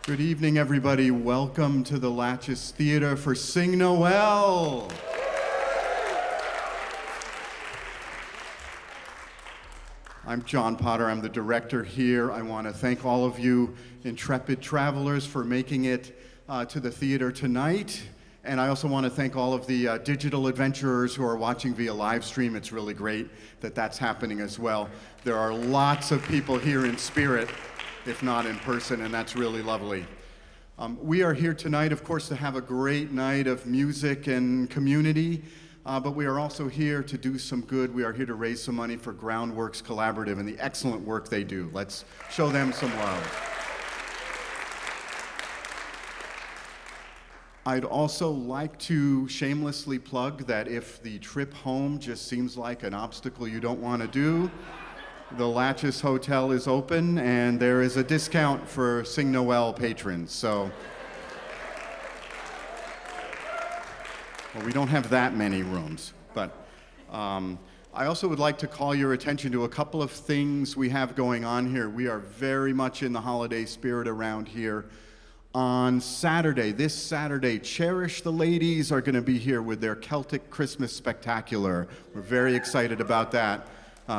Good evening, everybody. Welcome to the Latches Theater for Sing Nowell. I'm John Potter. I'm the director here. I want to thank all of you intrepid travelers for making it to the theater tonight. And I also want to thank all of the digital adventurers who are watching via live stream. It's really great that that's happening as well. There are lots of people here in spirit, if not in person, and that's really lovely. We are here tonight, of course, to have a great night of music and community, but we are also here to do some good. We are here to raise some money for Groundworks Collaborative and the excellent work they do. Let's show them some love. I'd also like to shamelessly plug that if the trip home just seems like an obstacle you don't want to do, the Latches Hotel is open, and there is a discount for Sing Nowell patrons. So, well, we don't have that many rooms, but I also would like to call your attention to a couple of things we have going on here. We are very much in the holiday spirit around here. On Saturday, this Saturday, Cherish the Ladies are going to be here with their Celtic Christmas Spectacular. We're very excited about that.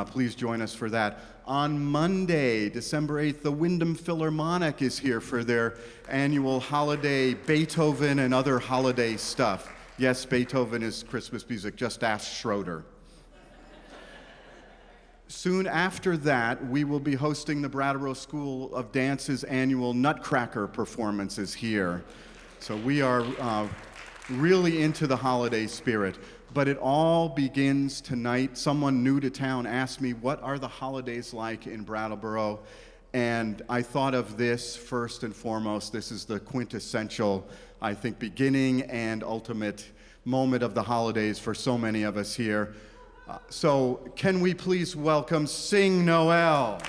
Please join us for that. On Monday, December 8th, the Wyndham Philharmonic is here for their annual holiday Beethoven and other holiday stuff. Yes, Beethoven is Christmas music. Just ask Schroeder. Soon after that, we will be hosting the Brattleboro School of Dance's annual Nutcracker performances here. So we are really into the holiday spirit. But it all begins tonight. Someone new to town asked me, what are the holidays like in Brattleboro? And I thought of this first and foremost. This is the quintessential, I think, beginning and ultimate moment of the holidays for so many of us here. So can we please welcome Sing Nowell.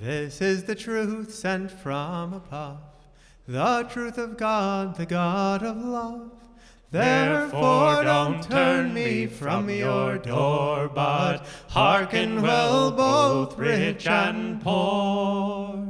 This is the truth sent from above, the truth of God, the God of love. Therefore don't turn me from your door, but hearken well, both rich and poor.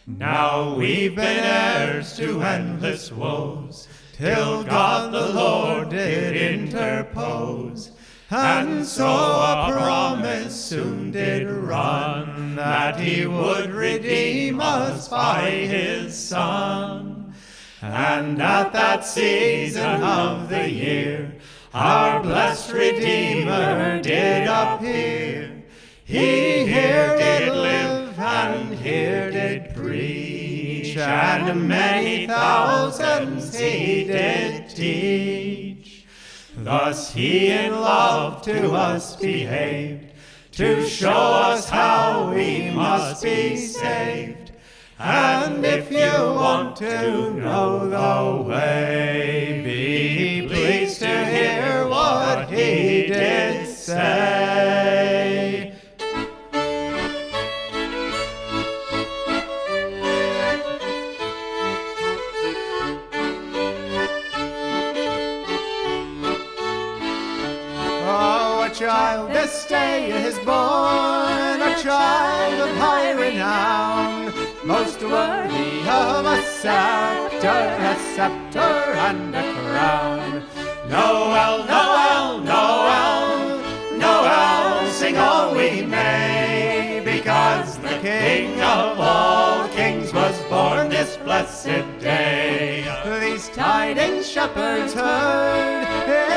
Now we've been heirs to endless woes, till God the Lord did interpose. And so a promise soon did run, that he would redeem us by his Son. And at that season of the year, our blessed Redeemer did appear. He here did live, and here did preach, and many thousands he did teach. Thus he in love to us behaved, to show us how we must be saved. And if you want to know the way, be pleased to hear what he did say. Child this day is born, a child of high renown, most worthy of a scepter and a crown. Nowell, Nowell, Nowell, Nowell, sing all we may, because the King of all kings was born this blessed day. These tidings shepherds heard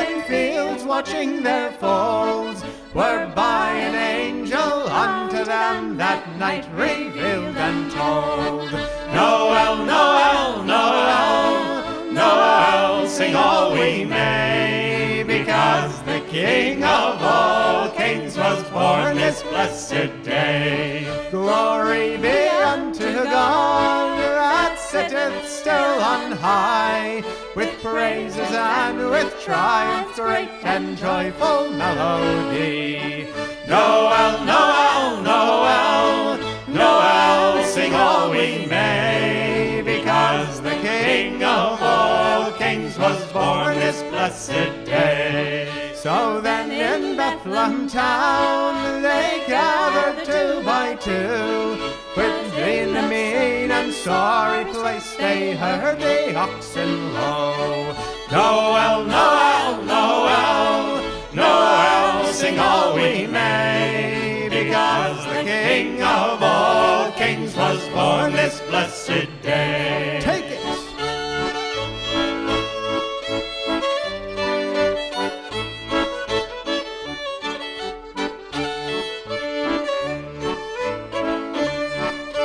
in fields watching their folds, were by an angel unto them that night revealed and told. Nowell, Nowell, Nowell, Nowell, sing all we may, because the King of all kings was born this blessed day. Glory be unto God that sitteth still on high, with praises and with triumph great and joyful melody. Nowell, Nowell, Nowell, Nowell, sing all we may, because the King of all kings was born this blessed day. So then in Bethlehem town they gathered 2 by 2, within a mean and sorry place they heard the oxen low. Nowell, Nowell, Nowell, Nowell, sing all we may, because the King of all kings was born this blessed day. Take it!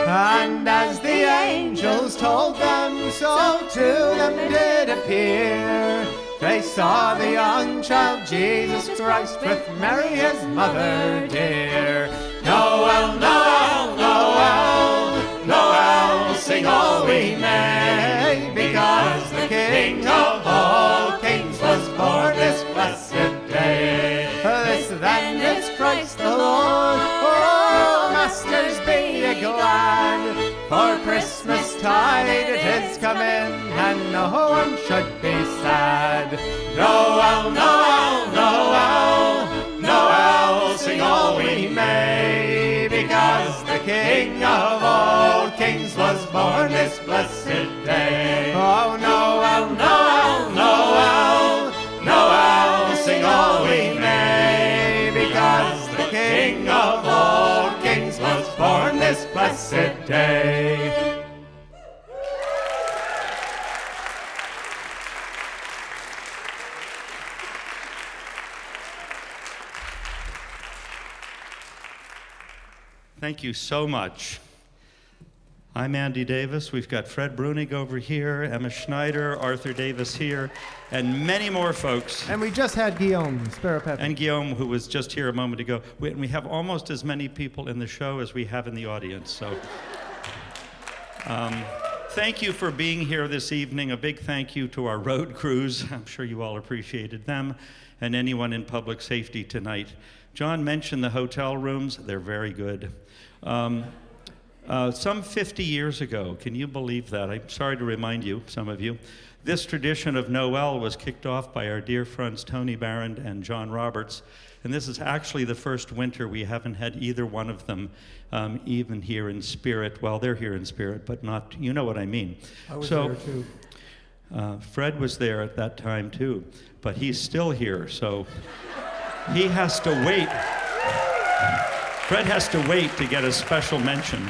And as the angels told them, so to them did appear. They saw the young child Jesus Christ with Mary his mother dear. Nowell, Nowell, Nowell, Nowell, sing all we may, because the King of all kings was born this blessed day. This then is Christ the Lord. Oh, masters, be ye glad, for Christmastide it is come in, and no one should be sad. Nowell, Nowell, Nowell, Nowell, sing all we may, because the King of all kings was born this blessed day. Oh, Nowell, Nowell, Nowell, Nowell, sing all we may, because the King of all kings was born this blessed day. Thank you so much. I'm Andy Davis. We've got Fred Breunig over here, Emma Schneider, Arthur Davis here, and many more folks. And we just had Guillaume Sparrow-Pepin. And Guillaume, who was just here a moment ago. We have almost as many people in the show as we have in the audience. So thank you for being here this evening. A big thank you to our road crews. I'm sure you all appreciated them, and anyone in public safety tonight. John mentioned the hotel rooms. They're very good. Some 50 years ago, can you believe that? I'm sorry to remind you, some of you, this tradition of Noel was kicked off by our dear friends Tony Barron and John Roberts, and this is actually the first winter we haven't had either one of them even here in spirit. Well, they're here in spirit, but not, you know what I mean. I was there too. Fred was there at that time too, but he's still here, so he has to wait. Fred has to wait to get a special mention.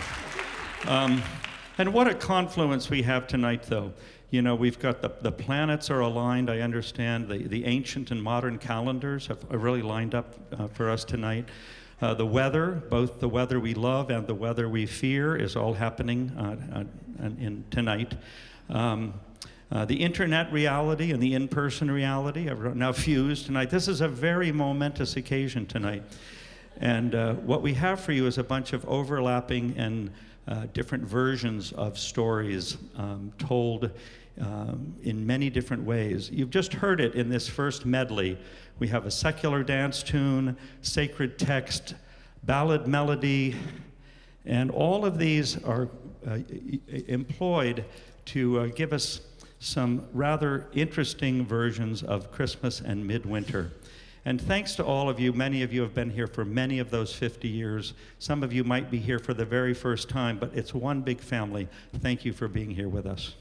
And what a confluence we have tonight, though. You know, we've got the planets are aligned, I understand. The ancient and modern calendars have really lined up for us tonight. The weather, both the weather we love and the weather we fear, is all happening in tonight. The internet reality and the in-person reality are now fused tonight. This is a very momentous occasion tonight. And what we have for you is a bunch of overlapping and different versions of stories told in many different ways. You've just heard it in this first medley. We have a secular dance tune, sacred text, ballad melody, and all of these are employed to give us some rather interesting versions of Christmas and Midwinter. And thanks to all of you, many of you have been here for many of those 50 years. Some of you might be here for the very first time, but it's one big family. Thank you for being here with us.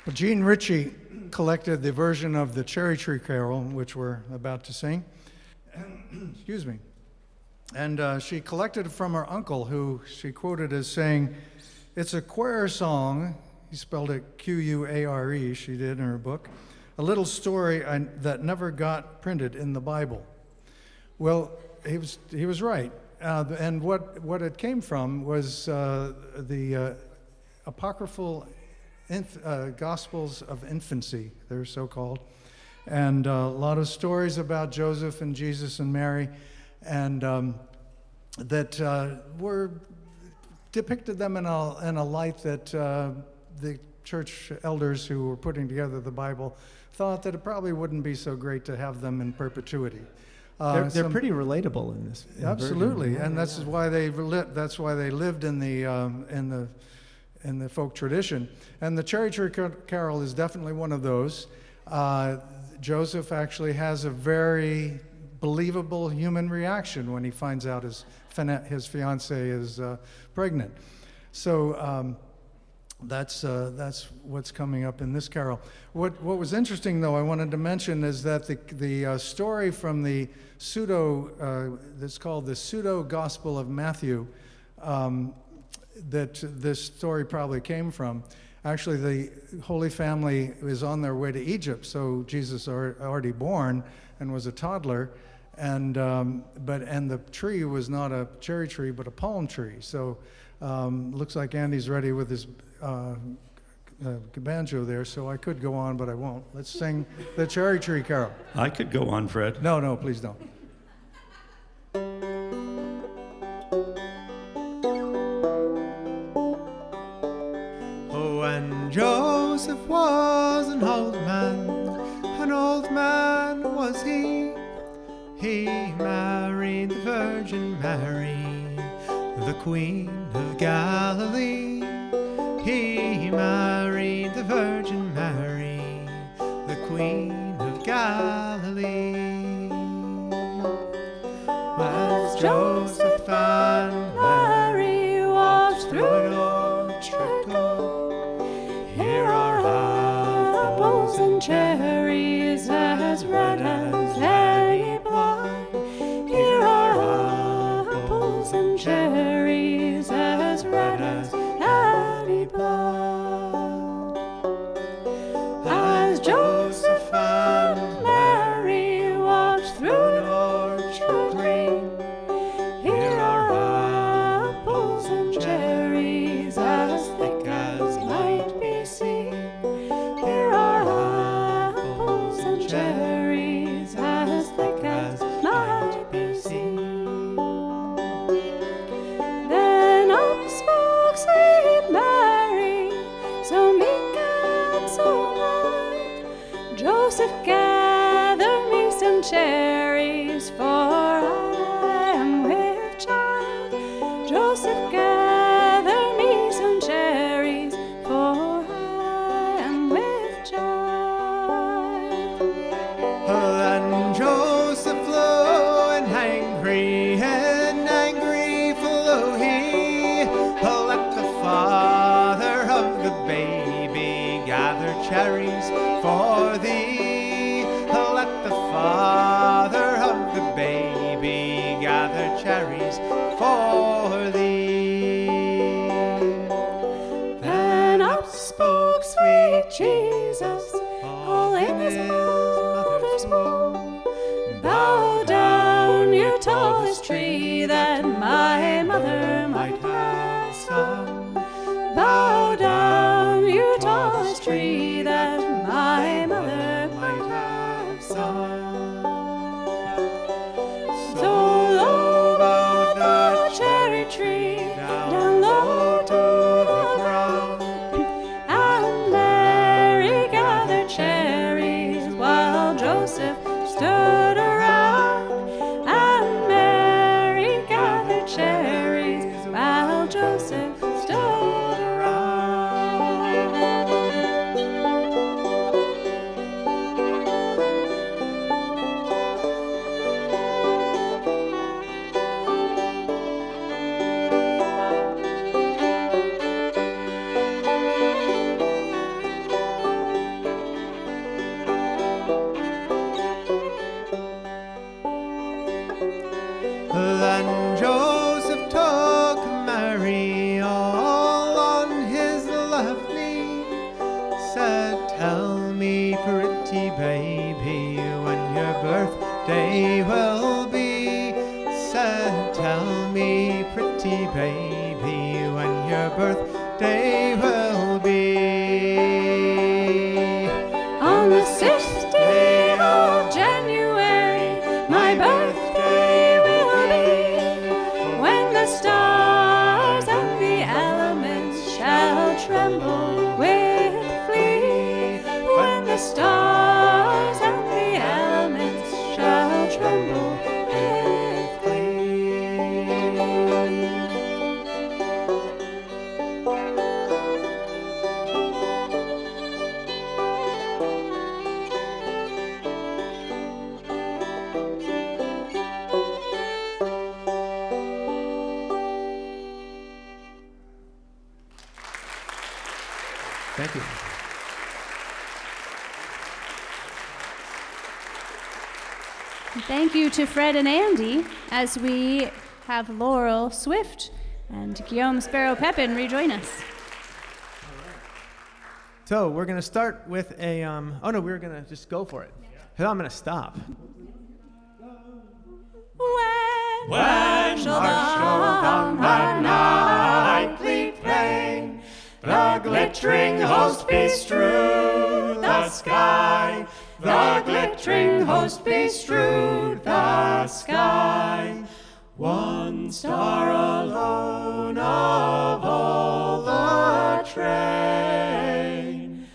Well, Gene Ritchie collected the version of the Cherry Tree Carol, which we're about to sing. Excuse me. And she collected it from her uncle, who she quoted as saying, "It's a queer song." He spelled it Q-U-A-R-E, she did in her book. "A little story that never got printed in the Bible." Well, he was right. And what it came from was the apocryphal Gospels of infancy, they're so called. And a lot of stories about Joseph and Jesus and Mary, and that were depicted them in a light that the church elders who were putting together the Bible thought that it probably wouldn't be so great to have them in perpetuity. They're pretty relatable in this. Absolutely, version. and that's why they lived in the folk tradition. And the Cherry Tree Carol is definitely one of those. Joseph actually has a very believable human reaction when he finds out his fiancée is pregnant. So that's what's coming up in this carol. What was interesting, though, I wanted to mention is that the story from the that's called the Pseudo Gospel of Matthew, that this story probably came from. Actually, the Holy Family is on their way to Egypt, so Jesus already born and was a toddler, and the tree was not a cherry tree but a palm tree. So looks like Andy's ready with his banjo there, so I could go on, but I won't. Let's sing the Cherry Tree Carol. I could go on, Fred. No, please don't. When Joseph was an old man was he. He married the Virgin Mary, the Queen of Galilee. He married the Virgin Mary, the Queen of Galilee. As Joseph and Mary walked through an orchard gone, here are apples and cherries as red as any blood. Here are apples and cherries as red as any blood. As Joseph and Mary walked through an orchard green, here are apples and cherries as thick as might be seen. Here are apples and cherries as thick as might be seen. Then up spoke sweet Mary, so meek and so mild. Joseph, gather me some cherries, for I am with child. Joseph, gather me some cherries, for I am with child. Then Joseph flew and angry flew he. Let the father of the baby gather cherries for thee. Let the father of the baby gather cherries for thee. Then up spoke sweet Jesus, all in his mother's womb. Bow down, you tallest tree, that my mother might have some. Bow down, you tallest tree, that my mother might have some. So low bowed the cherry tree, down low to the ground, and Mary gathered cherries while Joseph stood around. And Mary gathered cherries while Joseph stood around. Then Joseph took Mary all on his left knee, said, "Tell me, pretty baby, when your birthday will be." Said, "Tell me, pretty baby, when your birthday will be." On the 6th day of January, my birthday will be, when the stars and the Thank you. Thank you to Fred and Andy as we have Laurel Swift and Guillaume Sparrow-Pepin rejoin us. So we're going to start with a, we're going to just go for it. So I'm going to stop. When shall dawn the nightly plain, the glittering host bestrew the sky, the glittering host bestrew the sky. One star alone of all the train,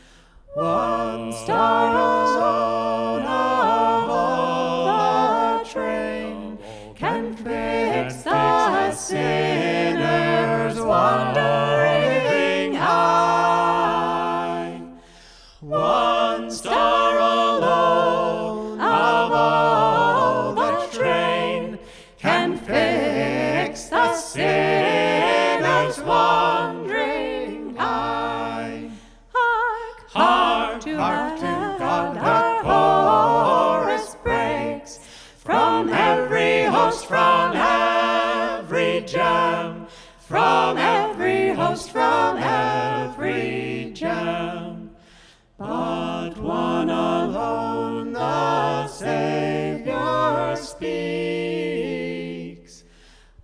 one star alone of all the train, can fix the sinner's wandering eye. One star alone of all the train can fix the sinner's wandering eye. Hark, hark to God, the chorus breaks from every host, from every gem, from every host, from every gem. But one alone the Savior speaks.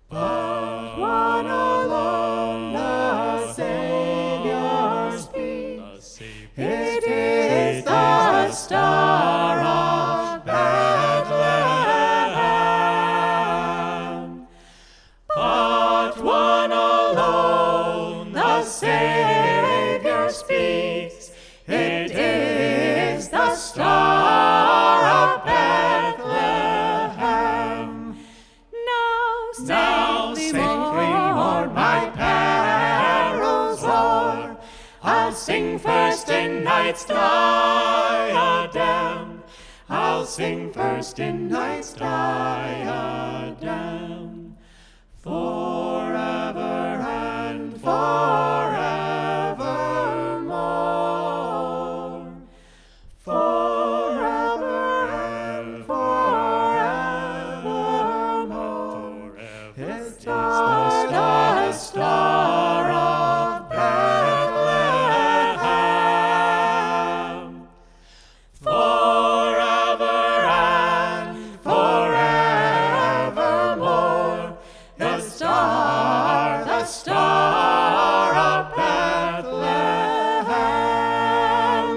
But one alone the Savior speaks. It is the Star of Bethlehem. But one alone the Savior speaks. It is the Star of Bethlehem. Now safely o'er my perils o'er, I'll sing first in night's diadem. I'll sing first in night's diadem. Forever and forevermore. Forever and forevermore. It's the Star of Bethlehem. Forever and forevermore. The Star of Bethlehem.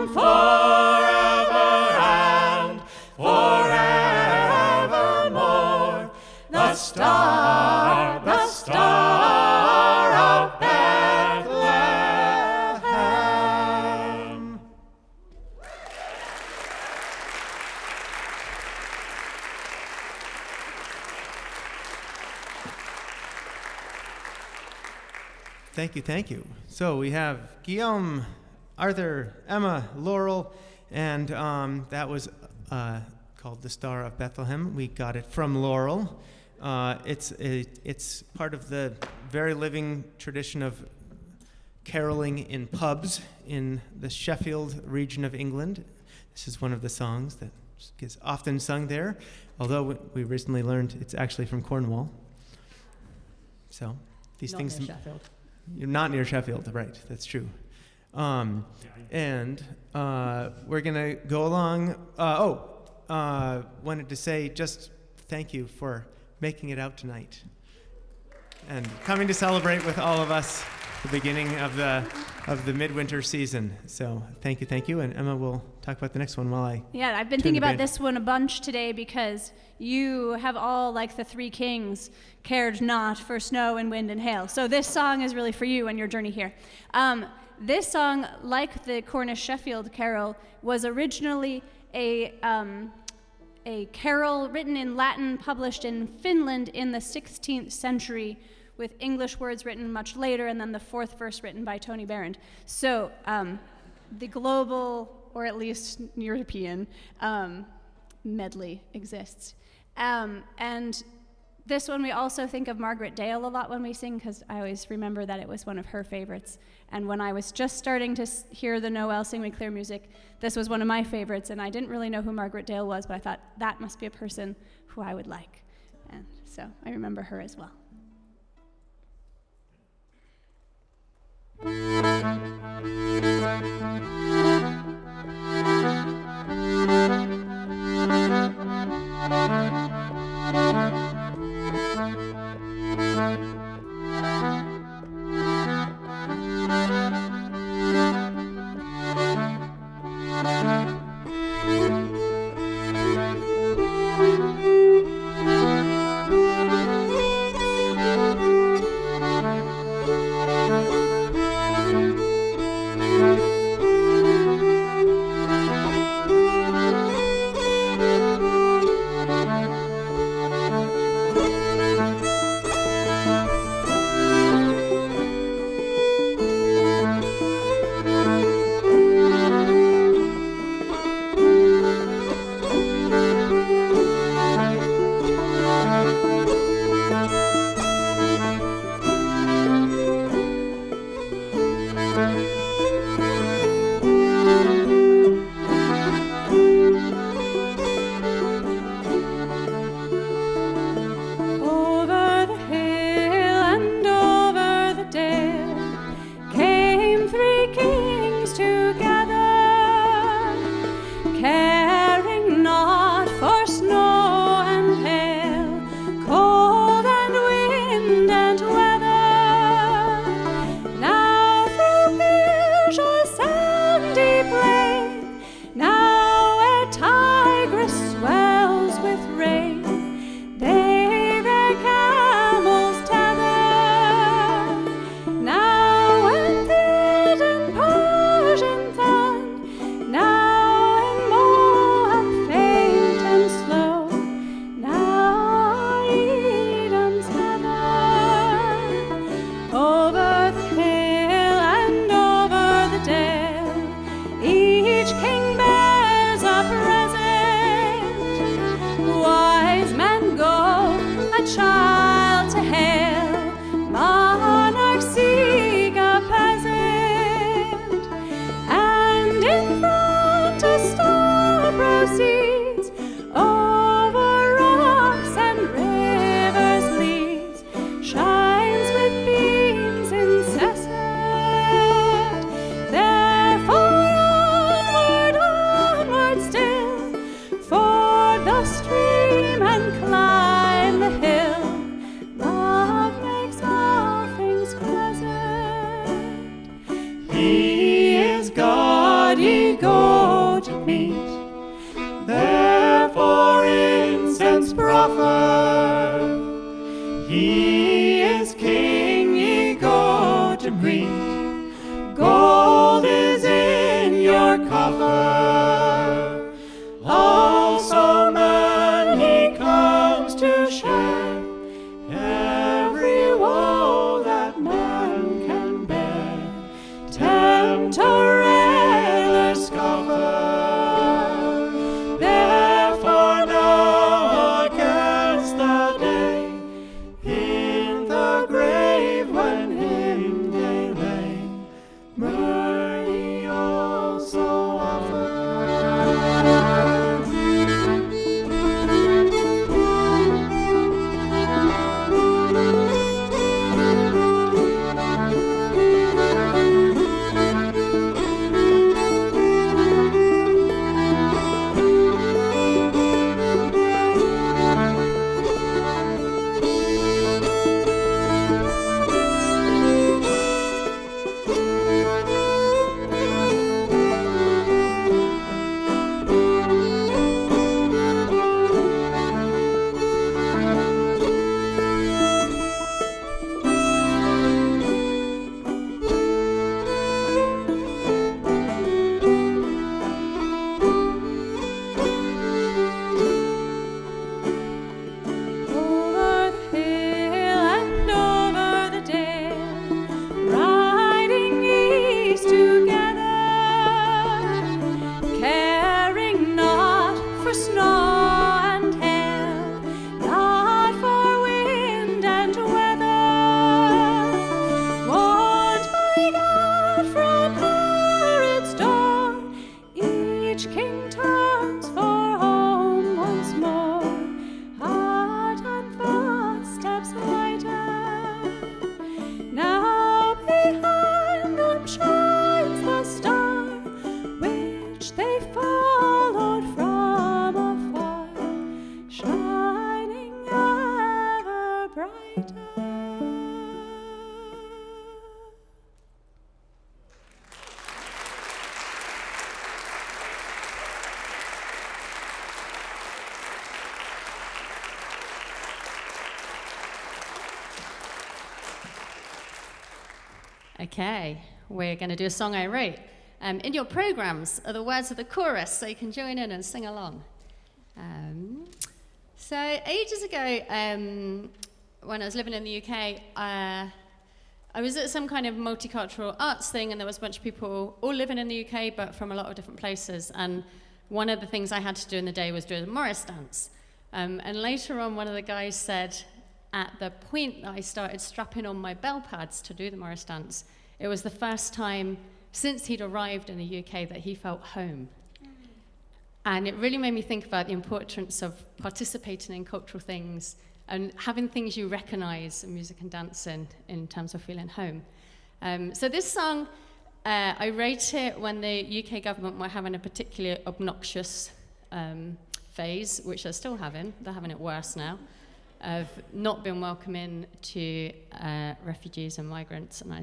Forever and forevermore. The Star of Bethlehem. Thank you. So we have Guillaume, Arthur, Emma, Laurel, and that was called The Star of Bethlehem. We got it from Laurel. It's part of the very living tradition of caroling in pubs in the Sheffield region of England. This is one of the songs that is often sung there, although we recently learned it's actually from Cornwall. So these Not things... near Sheffield. You're not near Sheffield, right? That's true. And we're gonna go along. Wanted to say just thank you for making it out tonight and coming to celebrate with all of us the beginning of the midwinter season. So thank you, and Emma will talk about the next one while I. Yeah, I've been thinking about this one a bunch today because you have all, like the three kings, cared not for snow and wind and hail. So this song is really for you and your journey here. This song, like the Cornish Sheffield carol, was originally a carol written in Latin, published in Finland in the 16th century, with English words written much later, and then the fourth verse written by Tony Behrend. So the global, or at least European, medley exists. And This one we also think of Margaret Dale a lot when we sing, because I always remember that it was one of her favorites. And when I was just starting to hear the Nowell Sing We Clear music, this was one of my favorites, and I didn't really know who Margaret Dale was, but I thought that must be a person who I would like. And so I remember her as well. The great Okay, we're going to do a song I wrote. In your programs are the words of the chorus, so you can join in and sing along. So ages ago, when I was living in the UK, I was at some kind of multicultural arts thing, and there was a bunch of people all living in the UK, but from a lot of different places. And one of the things I had to do in the day was do a Morris dance. And later on, one of the guys said, at the point that I started strapping on my bell pads to do the Morris dance, it was the first time since he'd arrived in the UK that he felt home. And it really made me think about the importance of participating in cultural things and having things you recognize in music and dance in terms of feeling home. So this song, I wrote it when the UK government were having a particularly obnoxious phase, which they're still having. They're having it worse now, of not being welcoming to refugees and migrants and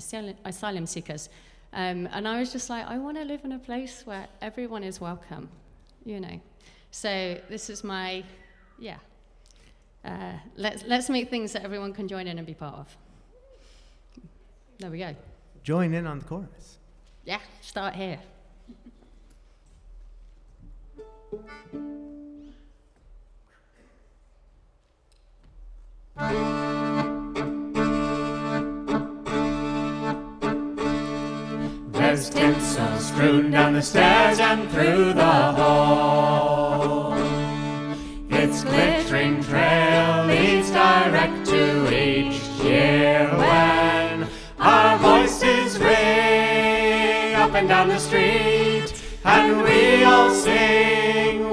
asylum seekers. And I was just like, I want to live in a place where everyone is welcome, you know. So this is my, let's make things that everyone can join in and be part of. There we go. Join in on the chorus. Yeah, start here. There's tinsel strewn down the stairs and through the hall. Its glittering trail leads direct to each year when our voices ring up and down the street, and we all sing,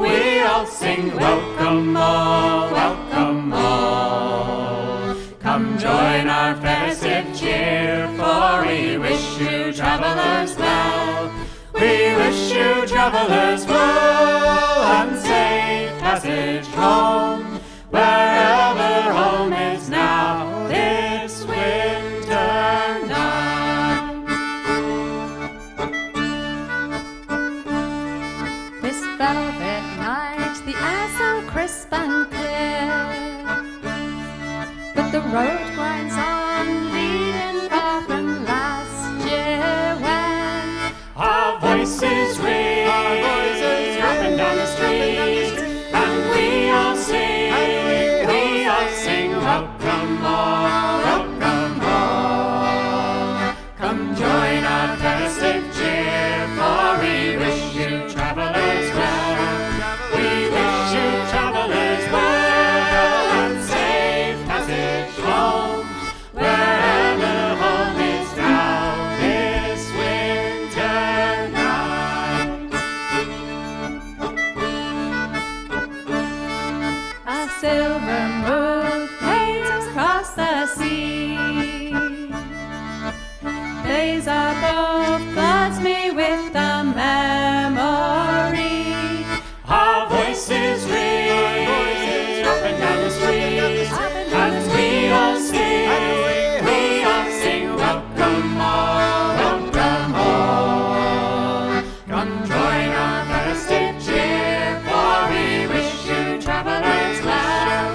welcome all, welcome all. Come join our festive cheer, for we wish you travelers well. We wish you travelers well, and safe passage home, wherever home is now this winter night. This velvet night, the air so crisp and clear, but the road grinds on, leading far from last year when our voices ring up and down the street, and we all sing, welcome all, welcome all. Come join our festive cheer, for we wish you travelers well. We wish you travelers well, and safe passage home, wherever home is now this winter night. a silver moon plays across the sea. Plays above floods me with the memory. Our voices ring up and down the street, and we all sing, welcome all, welcome all. Come join our festive cheer, for we wish you travelers well.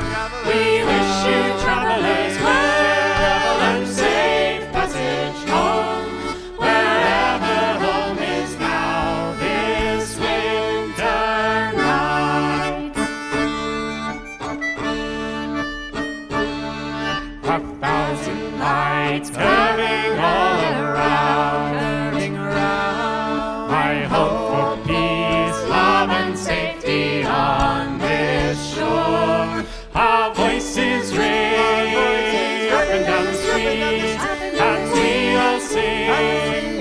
We wish you travelers well, and safe passage home, wherever home is now this winter night. A thousand lights curving all around, I hope for peace, love, and safety on this shore. Our voices ring up and down the street, and we all sing,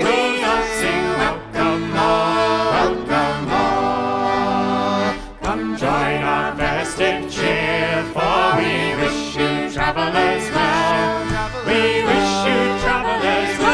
welcome all, welcome all. Come join our festive cheer, for we wish you travelers well. We wish you travelers well.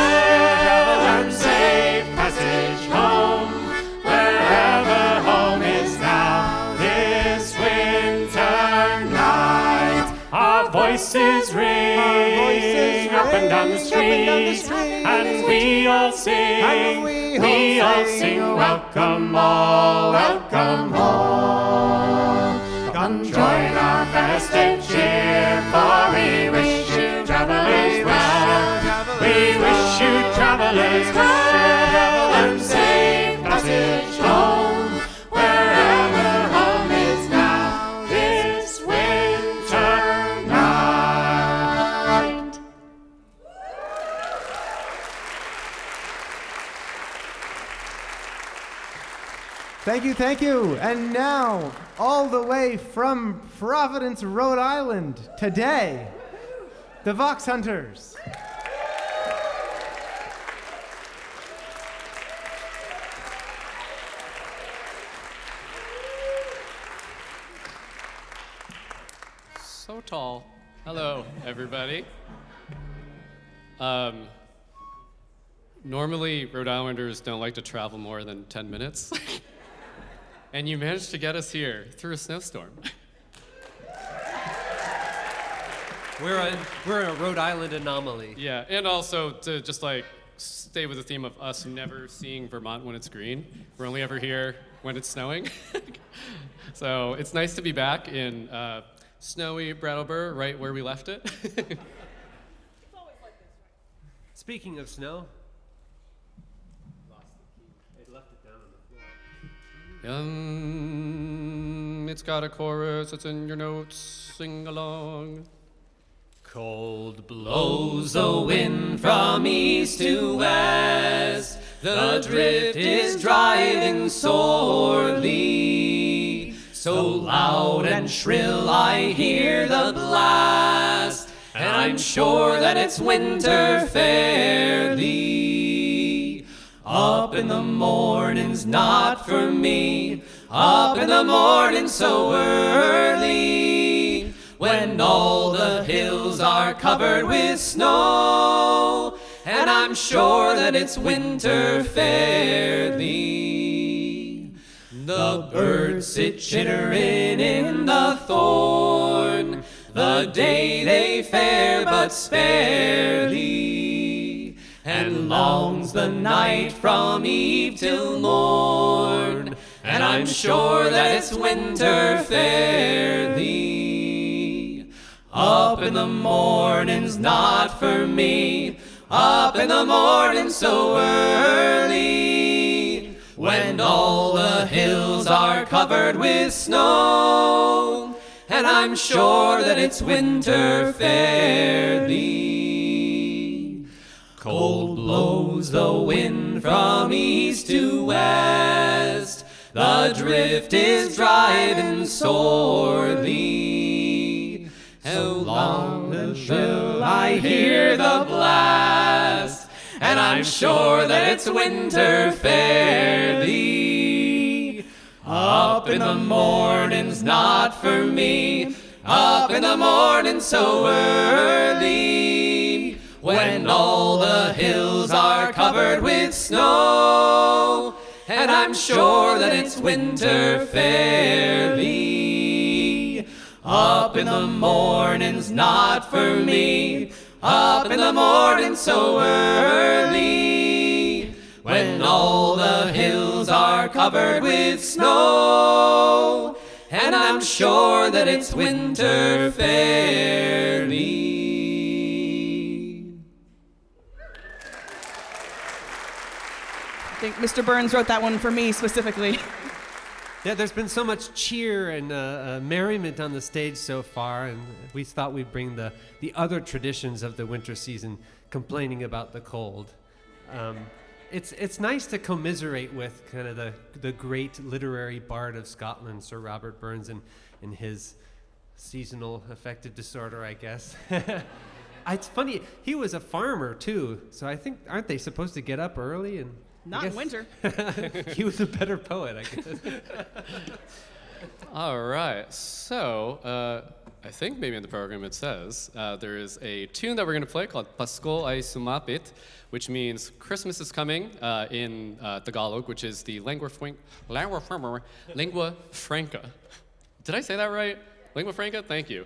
down the street, and we all sing, we all sing, welcome all, welcome home. Come join our festive cheer, for we wish you travelers well. We wish you travelers well, and safe passage home, wherever home is now, this winter night. Thank you. And now, all the way from Providence, Rhode Island, today, the Vox Hunters. So tall. Hello, everybody. Normally, Rhode Islanders don't like to travel more than 10 minutes. And you managed to get us here through a snowstorm. We're a Rhode Island anomaly. Yeah, and also to just like stay with the theme of us never seeing Vermont when it's green. We're only ever here when it's snowing. So it's nice to be back in snowy Brattleboro, right where we left it. Speaking of snow. It's got a chorus, it's in your notes, sing along. Cold blows the wind from east to west, the drift is driving sorely. So loud and shrill I hear the blast, and I'm sure that it's winter fairly. Up in the morning's not for me, up in the morning so early, when all the hills are covered with snow, and I'm sure that it's winter fairly. The birds sit chittering in the thorn, the day they fare but sparely, and longs the night from eve till morn, and I'm sure that it's winter fairly. Up in the morning's not for me, up in the morning so early, when all the hills are covered with snow, and I'm sure that it's winter fairly. Cold blows the wind from east to west, the drift is driving sorely. How long until I hear the blast, and I'm sure that it's winter fairly. Up in the morning's not for me, up in the morning so early, when all the hills are covered with snow, and I'm sure that it's winter fairly. Up in the morning's not for me, up in the morning so early, when all the hills are covered with snow, and I'm sure that it's winter fairly. I think Mr. Burns wrote that one for me specifically. Yeah, there's been so much cheer and merriment on the stage so far, and we thought we'd bring the other traditions of the winter season, complaining about the cold. It's nice to commiserate with kind of the great literary bard of Scotland, Sir Robert Burns, and his seasonal affective disorder, I guess. It's funny, he was a farmer too, so I think, aren't they supposed to get up early? And Not in winter. He was a better poet, I guess. All right, so I think maybe in the program it says there is a tune that we're going to play called Pasko ay Sumapit, which means Christmas is coming in Tagalog, which is the lingua franca. Did I say that right? Lingua franca? Thank you.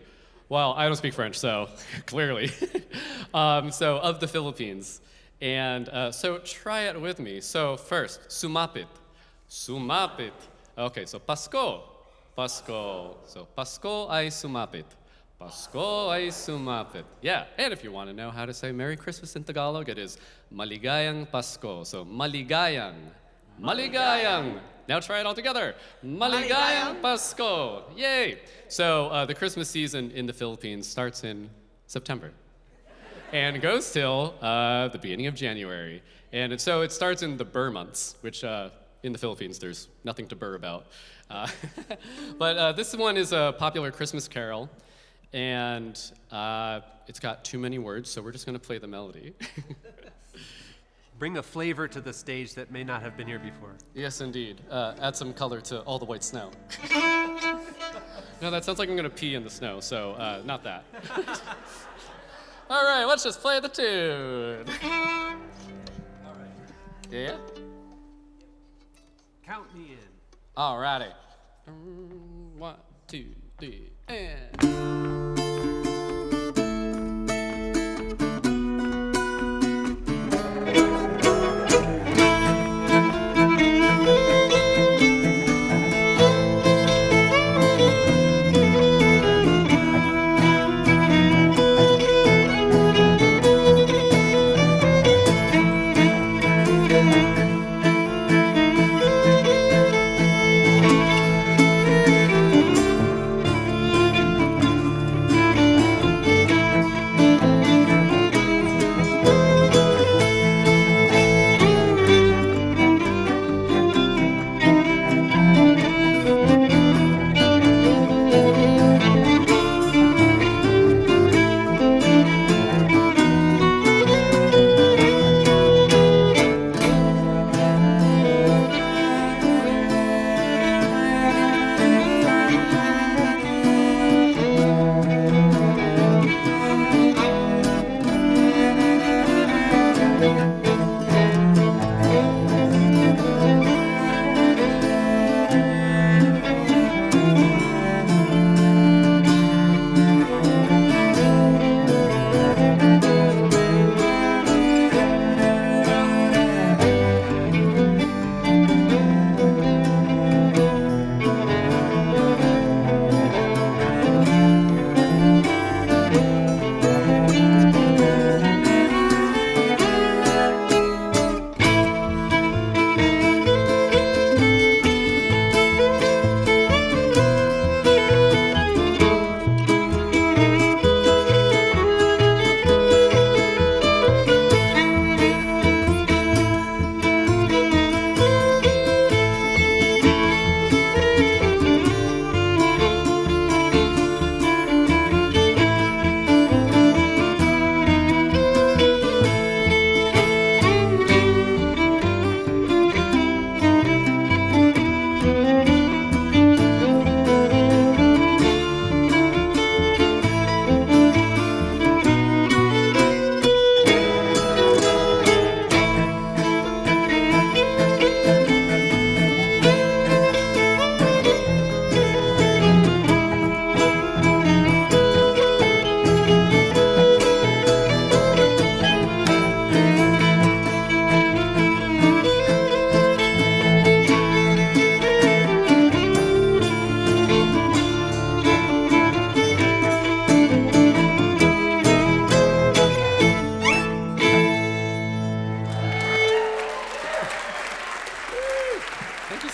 Well, I don't speak French, so clearly. So of the Philippines. And so try it with me. So first, sumapit. Sumapit. Okay, so Pasko. Pasko. So Pasko ay sumapit. Pasko ay sumapit. Yeah, and if you want to know how to say Merry Christmas in Tagalog, it is Maligayang Pasko. So maligayang. Maligayang. Now try it all together. Maligayang Pasko. Yay. So the Christmas season in the Philippines starts in September and goes till the beginning of January. And so it starts in the Burr months, which in the Philippines there's nothing to burr about. But this one is a popular Christmas carol, and it's got too many words, so we're just going to play the melody. Bring a flavor to the stage that may not have been here before. Yes, indeed. Add some color to all the white snow. No, that sounds like I'm going to pee in the snow, so not that. All right, let's just play the tune. All right. Yeah? Count me in. All righty. 1, 2, 3, and...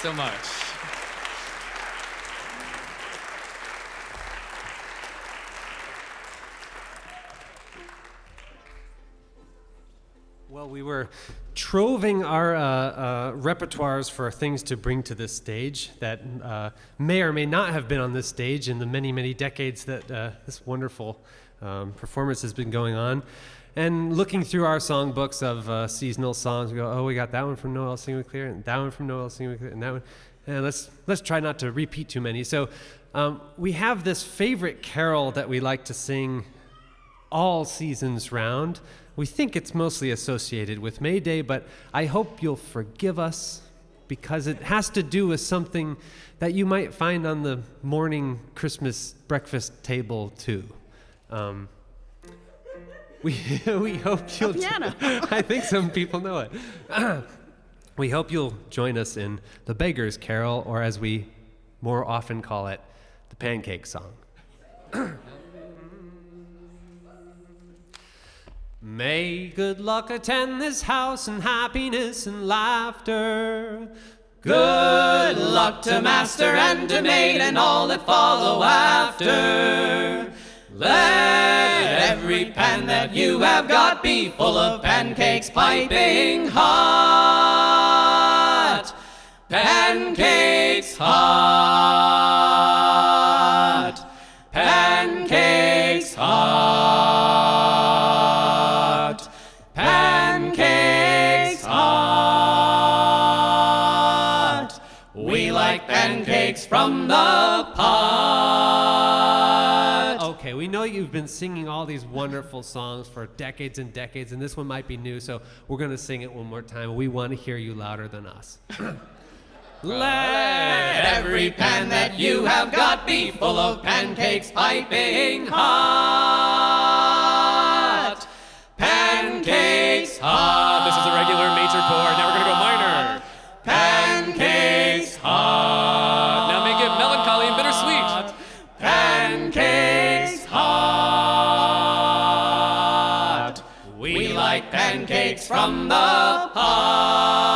so much. Well, we were troving our repertoires for things to bring to this stage that may or may not have been on this stage in the many, many decades that this wonderful performance has been going on. And looking through our songbooks of seasonal songs, we go, oh, we got that one from Nowell Sing We Clear, and that one from Nowell Sing We Clear, and that one. And let's try not to repeat too many. So we have this favorite carol that we like to sing all seasons round. We think it's mostly associated with May Day, but I hope you'll forgive us because it has to do with something that you might find on the morning Christmas breakfast table too. We hope you'll. piano. I think some people know it. We hope you'll join us in the Beggar's Carol, or as we more often call it, the Pancake Song. May good luck attend this house, and happiness and laughter. Good luck to master and to maid and all that follow after. Let every pan that you have got be full of pancakes piping hot. Pancakes hot. Pancakes hot. Pancakes hot. We like pancakes from the pot. Okay, we know you've been singing all these wonderful songs for decades and decades, and this one might be new, so we're going to sing it one more time. We want to hear you louder than us. Let every pan that you have got be full of pancakes piping hot. Pancakes hot. This is a regular major chord. Now we're going to go minor. Pancakes hot. Now make it melancholy and bittersweet. Pancakes hot. We like pancakes from the pot.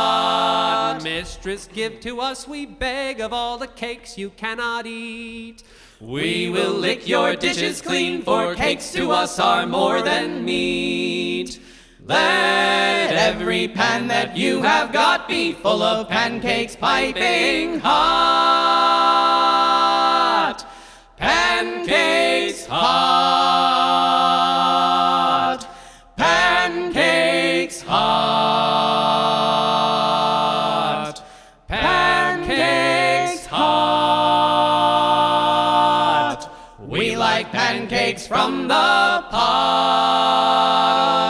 Mistress, give to us, we beg, of all the cakes you cannot eat. We will lick your dishes clean, for cakes to us are more than meat. Let every pan that you have got be full of pancakes piping hot. Pancakes hot. Pancakes hot. Pancakes hot. We like pancakes from the pot.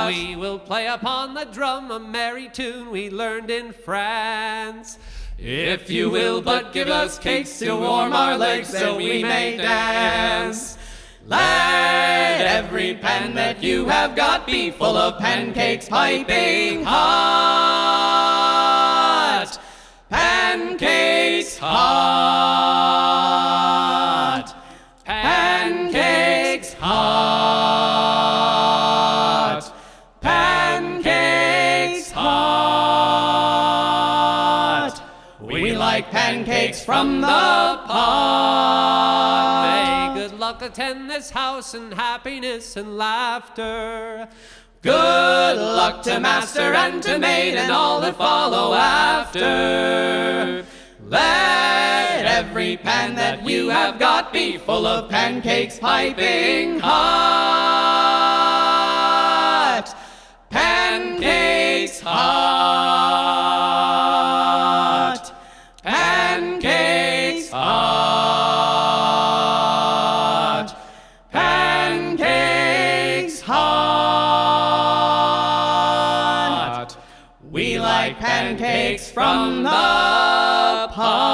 We will play upon the drum a merry tune we learned in France. If you will but give us cakes to warm our legs so we may dance. Let every pan that you have got be full of pancakes piping hot. Pancakes hot. Pancakes hot. Pancakes hot. We like pancakes from the pot. May good luck attend this house, and happiness and laughter. Good luck to master and to maid and all that follow after. Let every pan that you have got be full of pancakes piping hot. Pancakes hot. Pancakes hot. Pancakes hot. We like pancakes from the pot.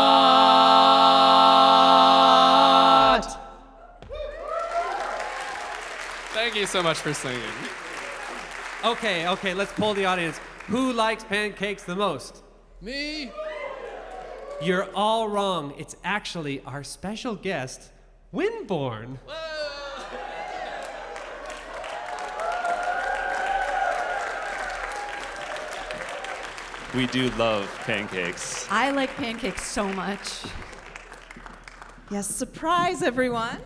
Thank you so much for singing. Okay, let's poll the audience. Who likes pancakes the most? Me? You're all wrong. It's actually our special guest, Winborn. We do love pancakes. I like pancakes so much. Yes, surprise, everyone.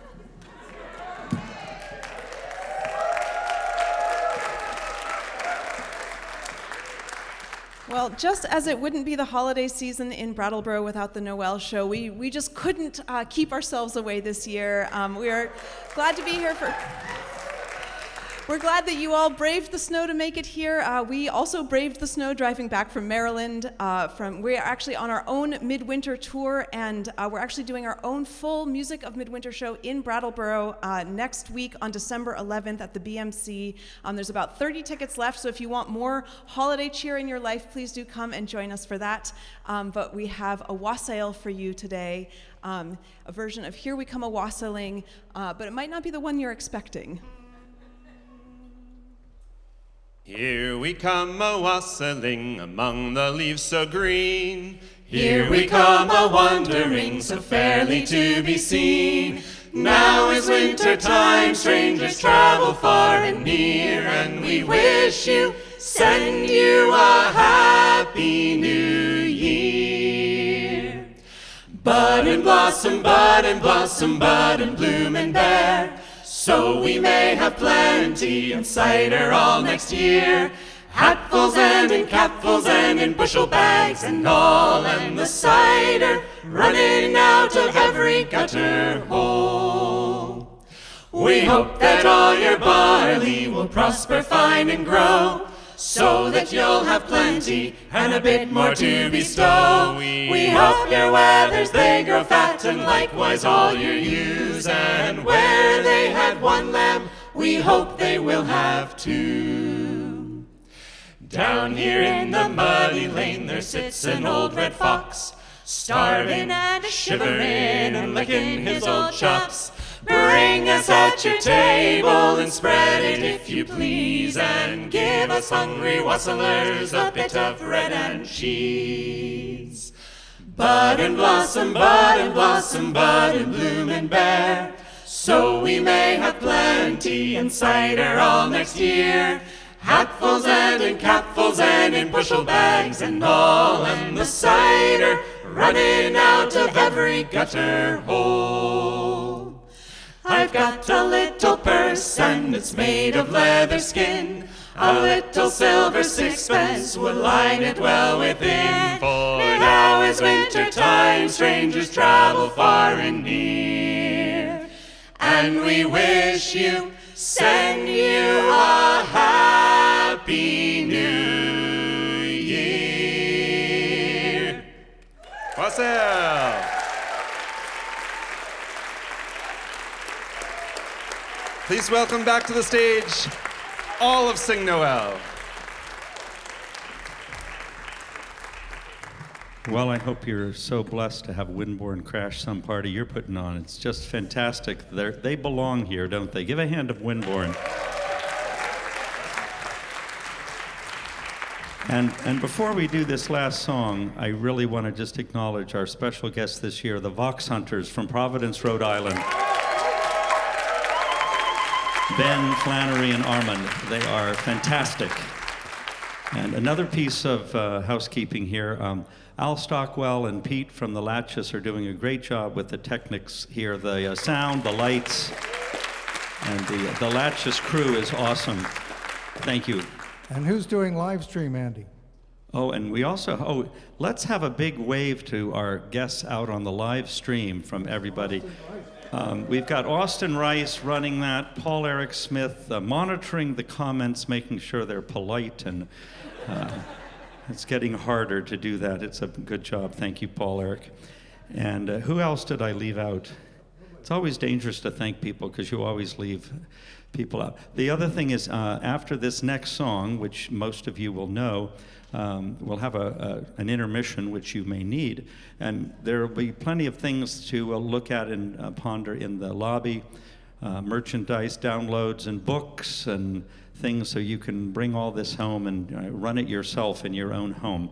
Well, just as it wouldn't be the holiday season in Brattleboro without the Nowell show, we just couldn't keep ourselves away this year. We are glad to be here for... We're glad that you all braved the snow to make it here. We also braved the snow driving back from Maryland. We are actually on our own Midwinter tour, and we're actually doing our own full Music of Midwinter show in Brattleboro next week on December 11th at the BMC. There's about 30 tickets left, so if you want more holiday cheer in your life, please do come and join us for that. But we have a wassail for you today, a version of Here We Come A Wassailing, but it might not be the one you're expecting. Here we come a-wassailing among the leaves so green. Here we come a-wandering so fairly to be seen. Now is winter time, strangers travel far and near, and we wish you, send you a happy new year. Bud and blossom, bud and blossom, bud and bloom and bear, so we may have plenty and cider all next year. Hatfuls and in capfuls and in bushel bags and all, and the cider running out of every gutter hole. We hope that all your barley will prosper fine and grow, so that you'll have plenty and a bit more to bestow. We hope your wethers they grow fat, and likewise all your ewes, and where they had one lamb, we hope they will have two. Down here in the muddy lane there sits an old red fox, starving and shivering and licking his old chops. Bring us at your table and spread it if you please, and give us hungry wassailers a bit of bread and cheese. Bud and blossom, bud and blossom, bud and bloom and bear, so we may have plenty and cider all next year. Hatfuls and in capfuls and in bushel bags and all, and the cider running out of every gutter hole. I've got a little purse and it's made of leather skin, a little silver sixpence will line it well within. For now is winter time, strangers travel far and near, and we wish you, send you a happy new year. Wassail! Please welcome back to the stage all of Sing Nowell. Well, I hope you're so blessed to have Windborne crash some party you're putting on. It's just fantastic. They belong here, don't they? Give a hand of Windborne. And before we do this last song, I really want to just acknowledge our special guests this year, the Vox Hunters from Providence, Rhode Island. Ben, Flannery, and Armand. They are fantastic. And another piece of housekeeping here, Al Stockwell and Pete from the Latches are doing a great job with the technics here, the sound, the lights, and the Latches crew is awesome. Thank you. And who's doing live stream, Andy? Oh, and we also, let's have a big wave to our guests out on the live stream from everybody. We've got Austin Rice running that, Paul Eric Smith monitoring the comments, making sure they're polite, and it's getting harder to do that. It's a good job. Thank you, Paul Eric. And who else did I leave out? It's always dangerous to thank people because you always leave people out. The other thing is, after this next song, which most of you will know, we'll have an intermission, which you may need. And there will be plenty of things to look at and ponder in the lobby, merchandise, downloads, and books, and things so you can bring all this home and run it yourself in your own home.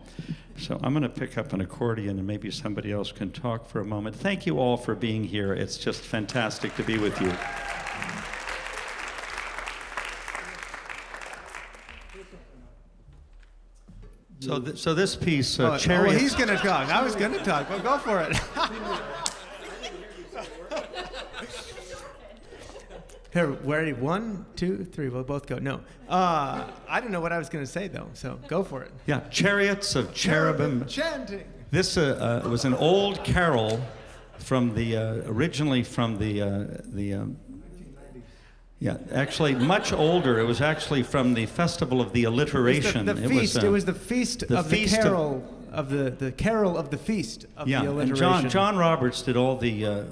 So I'm going to pick up an accordion, and maybe somebody else can talk for a moment. Thank you all for being here. It's just fantastic to be with you. So this piece, Chariot. He's going to talk. I was going to talk. Well, go for it. Here, ready? 1, 2, 3. We'll both go. No. I didn't know what I was going to say, though, so go for it. Yeah, Chariots of Cherubim. Chanting. This was an old carol from originally from the yeah, actually much older. It was actually from the Festival of the Alliteration. It was the feast of the carol of the carol of the feast of the Alliteration. And John Roberts did all the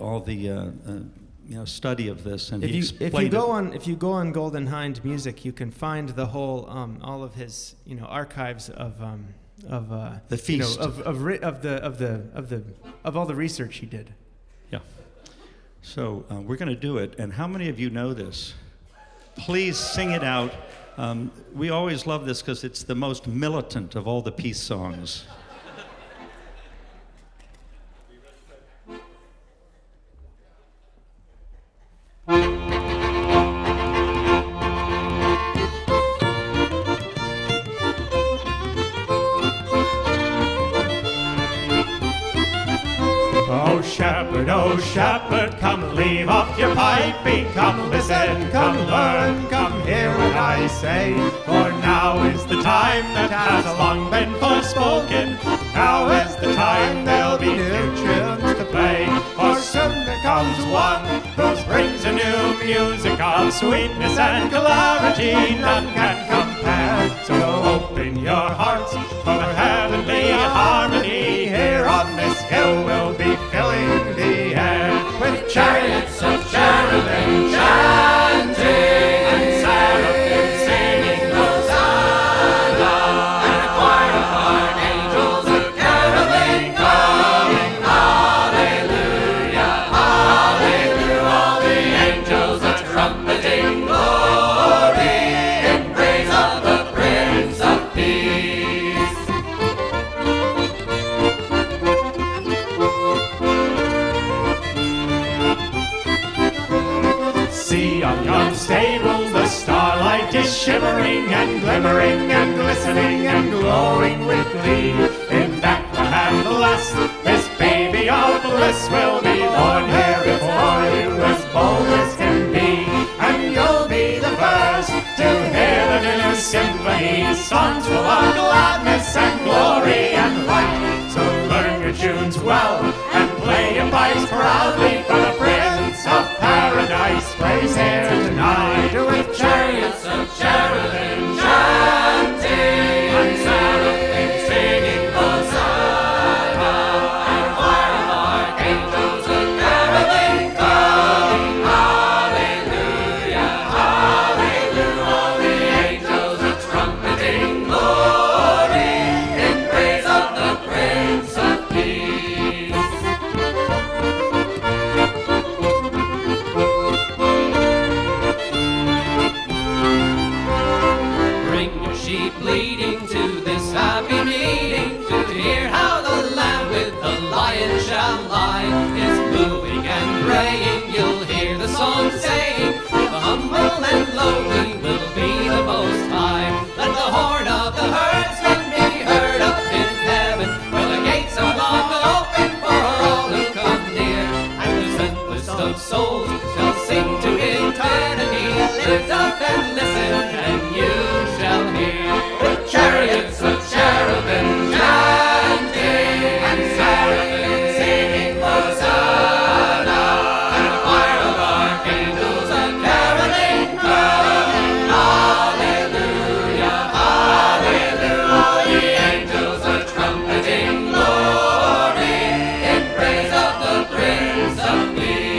study of this, and he explained if you go on Golden Hind Music, you can find the whole all of his archives of the feast of all the research he did. Yeah. So we're going to do it. And how many of you know this? Please sing it out We always love this because it's the most militant of all the peace songs. Oh shepherd, come leave off your piping, come listen, come learn, come hear what I say. For now is the time that has long been forspoken, now is the time there'll be new tunes to play. For soon there comes one who brings a new music of sweetness and clarity none can compare. So open your hearts for heavenly harmony, here on this hill we'll be filling the air with chariots of cherubim chanting and seraphim singing Hosanna, and a choir of archangels a caroling coming. Hallelujah, hallelujah, all the angels are trumpeting glory in praise of the Prince of Peace. See on yon stables the starlight is shimmering and glimmering and glistening and glowing with glee. In Bethlehem blessed, this baby of bliss will be born here before you, as bold as can be. And you'll be the first to hear the new symphony, songs full of gladness and glory and light. So learn your tunes well and play your pipes proudly, for the Prince of Paradise plays here tonight with chariots of cherubim chanting and seraphim singing Hosanna, and a choir of archangels a caroling coming. Hallelujah, hallelujah, all the angels are trumpeting glory in praise of the Prince of Peace. Bring your sheep bleeding to this happy meeting, to hear how the lamb with the lion shall lie. It's mooing and braying, you'll hear the song saying, the humble and lowly will be the most high. Let the horn of the herdsman be heard up in heaven, where the gates are long open for all who come near. And the simplest of souls shall sing to eternity. Lift up and listen, and you shall hear the chariots of cherubim chanting and seraphim singing Hosanna, and a choir of archangels a caroling coming. Hallelujah, hallelujah, all the angels are trumpeting glory in praise of the Prince of Peace.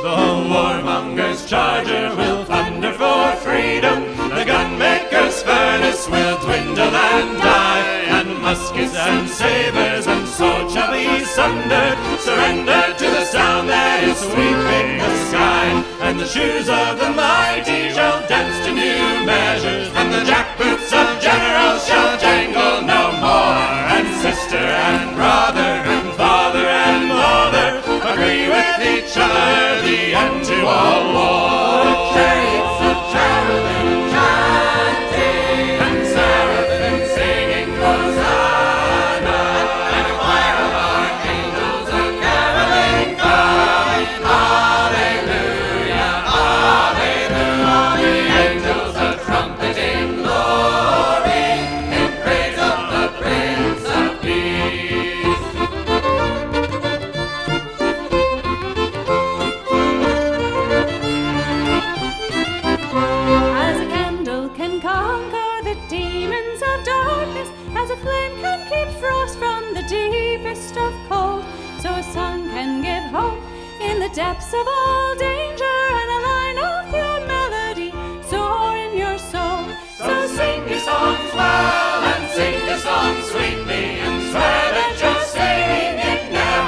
The warmonger's charger will thunder for freedom, the gunmaker's furnace will dwindle and die, and muskets and sabers and swords shall be sundered, surrender to the sound that is sweeping the sky. And the shoes of the mighty shall dance to new measures, and the jackboots of generals shall jangle no more. And sister and brother and father and mother agree with each other, the end to all war. The chariots of cherubim chanting and seraphim singing Hosanna, and a choir of archangels a caroling coming. Hallelujah, hallelujah, all the angels are trumpeting glory in praise of the Prince of Peace. As a candle can conquer the demons of darkness, as a flame can keep frost from the deepest of cold, so a song can give hope in the depths of all danger, and a line of pure melody soar in your soul. So sing your songs well and sing your songs sweetly, and swear that your singing it never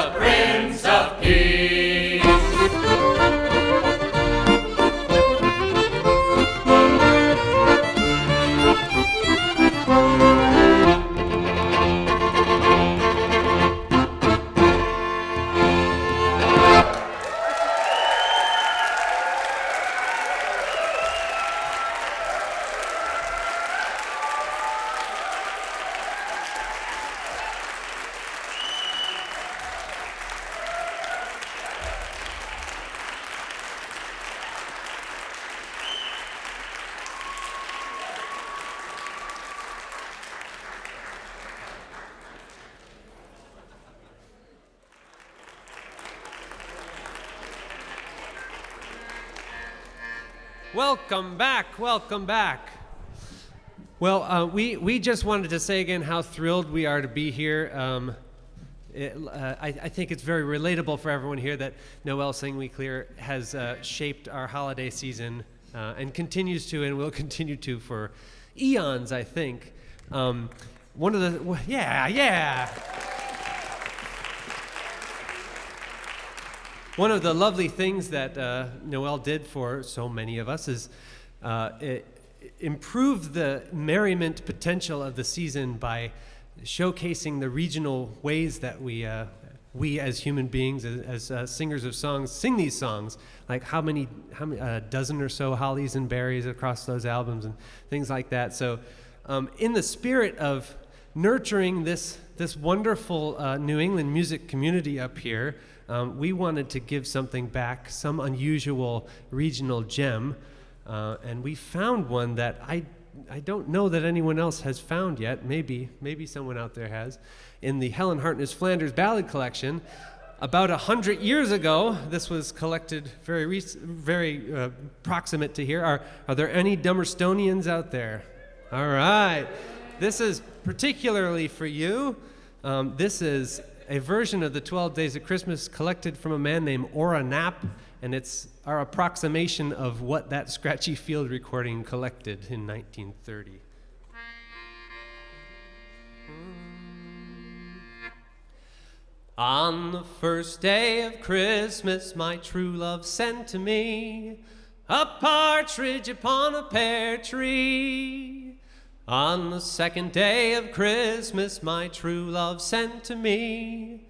the Prince of Peace. Welcome back, welcome back. Well, we just wanted to say again how thrilled we are to be here. I think it's very relatable for everyone here that Nowell Sing We Clear has shaped our holiday season and continues to and will continue to for eons, I think. One of the, One of the lovely things that Nowell did for so many of us is improve the merriment potential of the season by showcasing the regional ways that we as human beings, as singers of songs, sing these songs. Like how many dozen or so hollies and berries across those albums and things like that. So, in the spirit of nurturing this wonderful New England music community up here, we wanted to give something back, some unusual regional gem, and we found one that I don't know that anyone else has found yet. Maybe someone out there has. In the Helen Hartness Flanders Ballad Collection, about 100 years ago, this was collected very proximate to here. Are there any Dummerstonians out there? All right. This is particularly for you. This is a version of the 12 Days of Christmas collected from a man named Ora Knapp, and it's our approximation of what that scratchy field recording collected in 1930. On the first day of Christmas, my true love sent to me a partridge upon a pear tree. On the second day of Christmas, my true love sent to me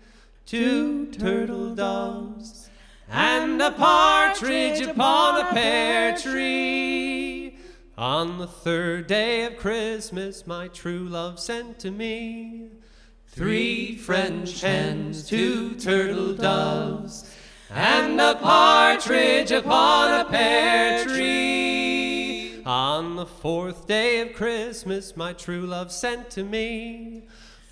2 turtle doves and a partridge upon a pear tree. On the third day of Christmas, my true love sent to me 3 French hens, 2 turtle doves, and a partridge upon a pear tree. On the fourth day of Christmas, my true love sent to me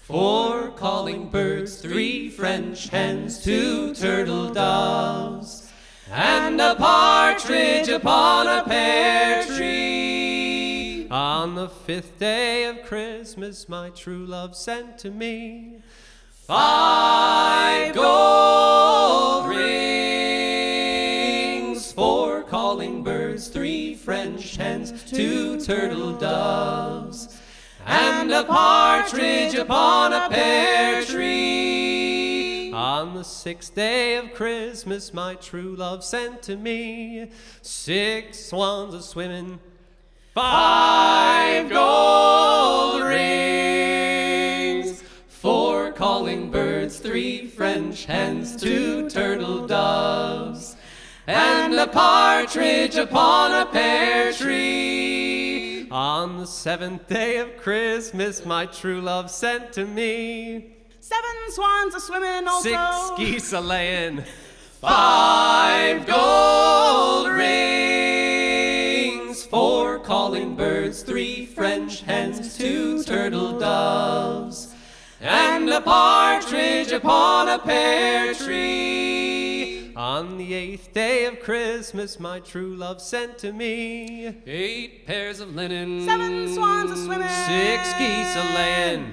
4 calling birds, 3 French hens, 2 turtle doves, and a partridge upon a pear tree. On the 5th day of Christmas, my true love sent to me 5 gold rings, 4 calling birds, 3 French hens, 2 turtle doves, and a partridge upon a pear tree. On the 6th day of Christmas, my true love sent to me 6 swans a-swimming, 5 gold rings, 4 calling birds, 3 French hens, 2 turtle doves, and a partridge upon a pear tree. On the 7th day of Christmas, my true love sent to me 7 swans a-swimming also, 6 geese a-laying, 5 gold rings, 4 calling birds, 3 French hens, 2 turtle doves, and a partridge upon a pear tree. On the 8th day of Christmas, my true love sent to me 8 pairs of linen, 7 swans a-swimming, 6 geese a-laying,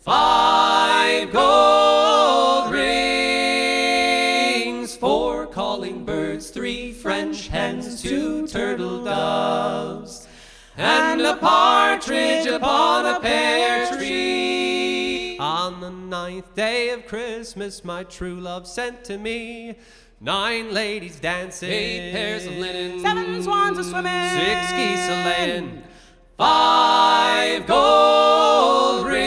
5 gold rings, 4 calling birds, 3 French hens, 2 turtle doves, and a partridge upon a pear tree. On the the 9th day of Christmas, my true love sent to me 9 ladies dancing, 8 pairs of linen, 7 swans a-swimming, 6 geese a-laying, 5 gold rings,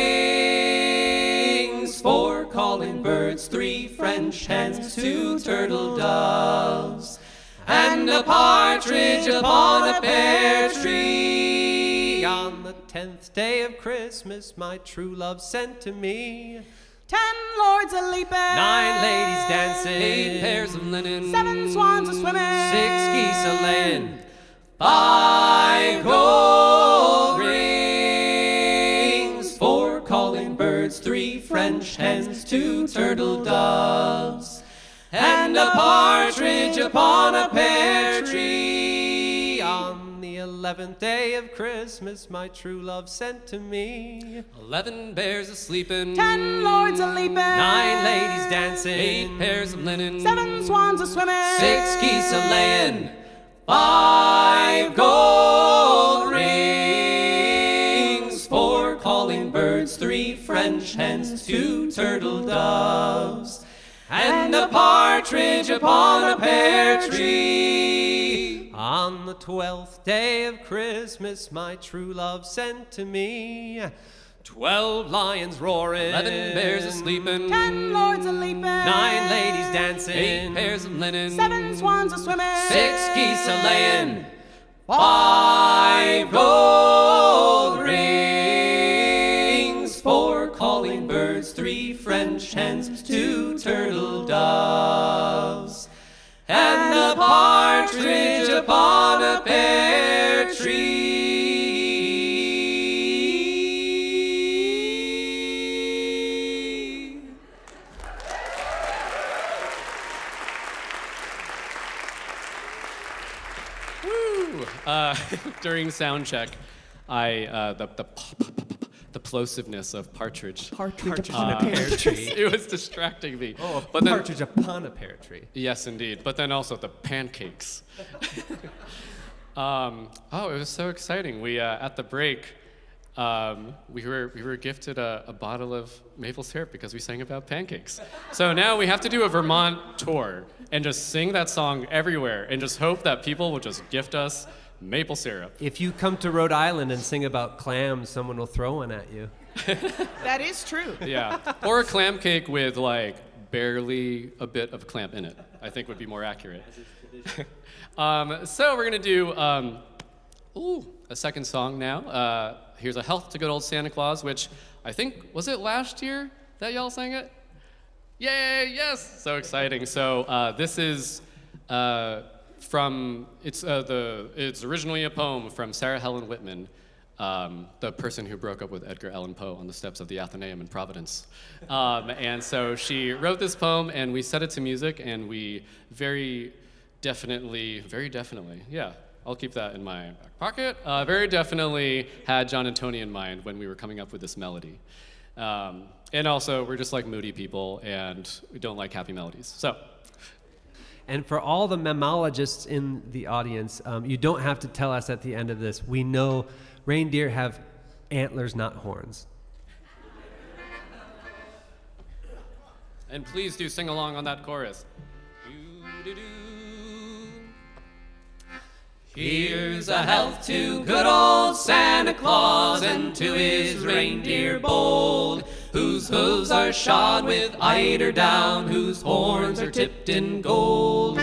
4 calling birds, 3 French hens, 2 turtle doves, and a partridge upon a pear tree. On the 10th day of Christmas, my true love sent to me 10 lords a-leaping, 9 ladies dancing, 8 pairs of linen, 7 swans a-swimming, 6 geese a-laying, 5 gold rings, 4 calling birds, 3 French hens, 2 turtle doves, and a partridge upon a pear tree. On the 11th day of Christmas, my true love sent to me 11 bears a-sleeping, 10 lords a-leaping, 9 ladies dancing, 8 pairs of linen, 7 swans a-swimming, 6 geese a-laying, 5 gold rings, 4 calling birds, 3 French hens, 2 turtle doves, and a partridge upon a pear tree. On the 12th day of Christmas, my true love sent to me 12 lions roaring, 11 bears a-sleeping, 10 lords a-leaping, 9 ladies dancing, 8 pairs of linen, 7 swans a-swimming, 6 geese a-laying, 5 gold rings, 4 calling birds, 3 French hens, 2 turtle doves, and a partridge upon a pear tree. Woo! During sound check, the plosiveness of partridge. partridge upon a pear tree. It was distracting me. Oh, But then- partridge upon a pear tree. Yes, indeed. But then also the pancakes. It was so exciting. We at the break, we were gifted a bottle of maple syrup because we sang about pancakes. So now we have to do a Vermont tour and just sing that song everywhere and just hope that people will just gift us maple syrup. If you come to Rhode Island and sing about clams, someone will throw one at you. That is true. Yeah. Or a clam cake with like barely a bit of clam in it, I think would be more accurate. So we're gonna do a second song now. Here's a Health to Good Old Santa Claus, which I think, was it last year that y'all sang it? Yay, yes, so exciting. So this is it's originally a poem from Sarah Helen Whitman, the person who broke up with Edgar Allan Poe on the steps of the Athenaeum in Providence. And so she wrote this poem, and we set it to music, and we very definitely, yeah, I'll keep that in my back pocket, very definitely had John and Tony in mind when we were coming up with this melody. And also, we're just like moody people, and we don't like happy melodies, so. And for all the mammalogists in the audience, you don't have to tell us at the end of this. We know reindeer have antlers, not horns. And please do sing along on that chorus. Here's a health to good old Santa Claus and to his reindeer bold, whose hooves are shod with eider down, whose horns are tipped in gold.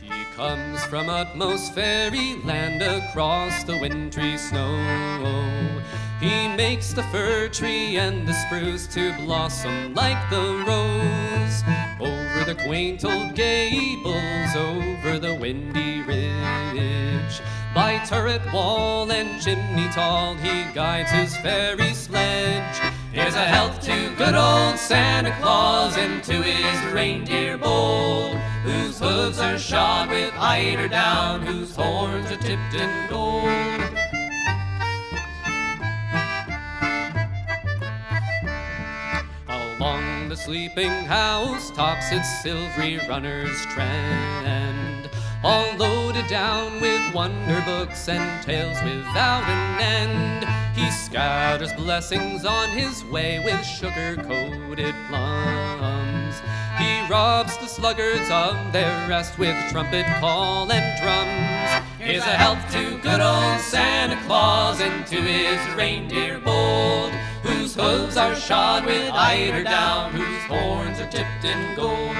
He comes from utmost fairyland across the wintry snow. He makes the fir tree and the spruce to blossom like the rose. Over the quaint old gables, over the windy ridge, by turret wall and chimney tall, he guides his fairy sledge. Here's a health to good old Santa Claus and to his reindeer bold, whose hooves are shod with eider down, whose horns are tipped in gold. Along the sleeping house tops its silvery runners trend, all loaded down with wonder books and tales without an end. He scatters blessings on his way with sugar-coated plums. He robs the sluggards of their rest with trumpet call and drums. Here's a health to good old Santa Claus and to his reindeer bold, whose hooves are shod with eider down, whose horns are tipped in gold.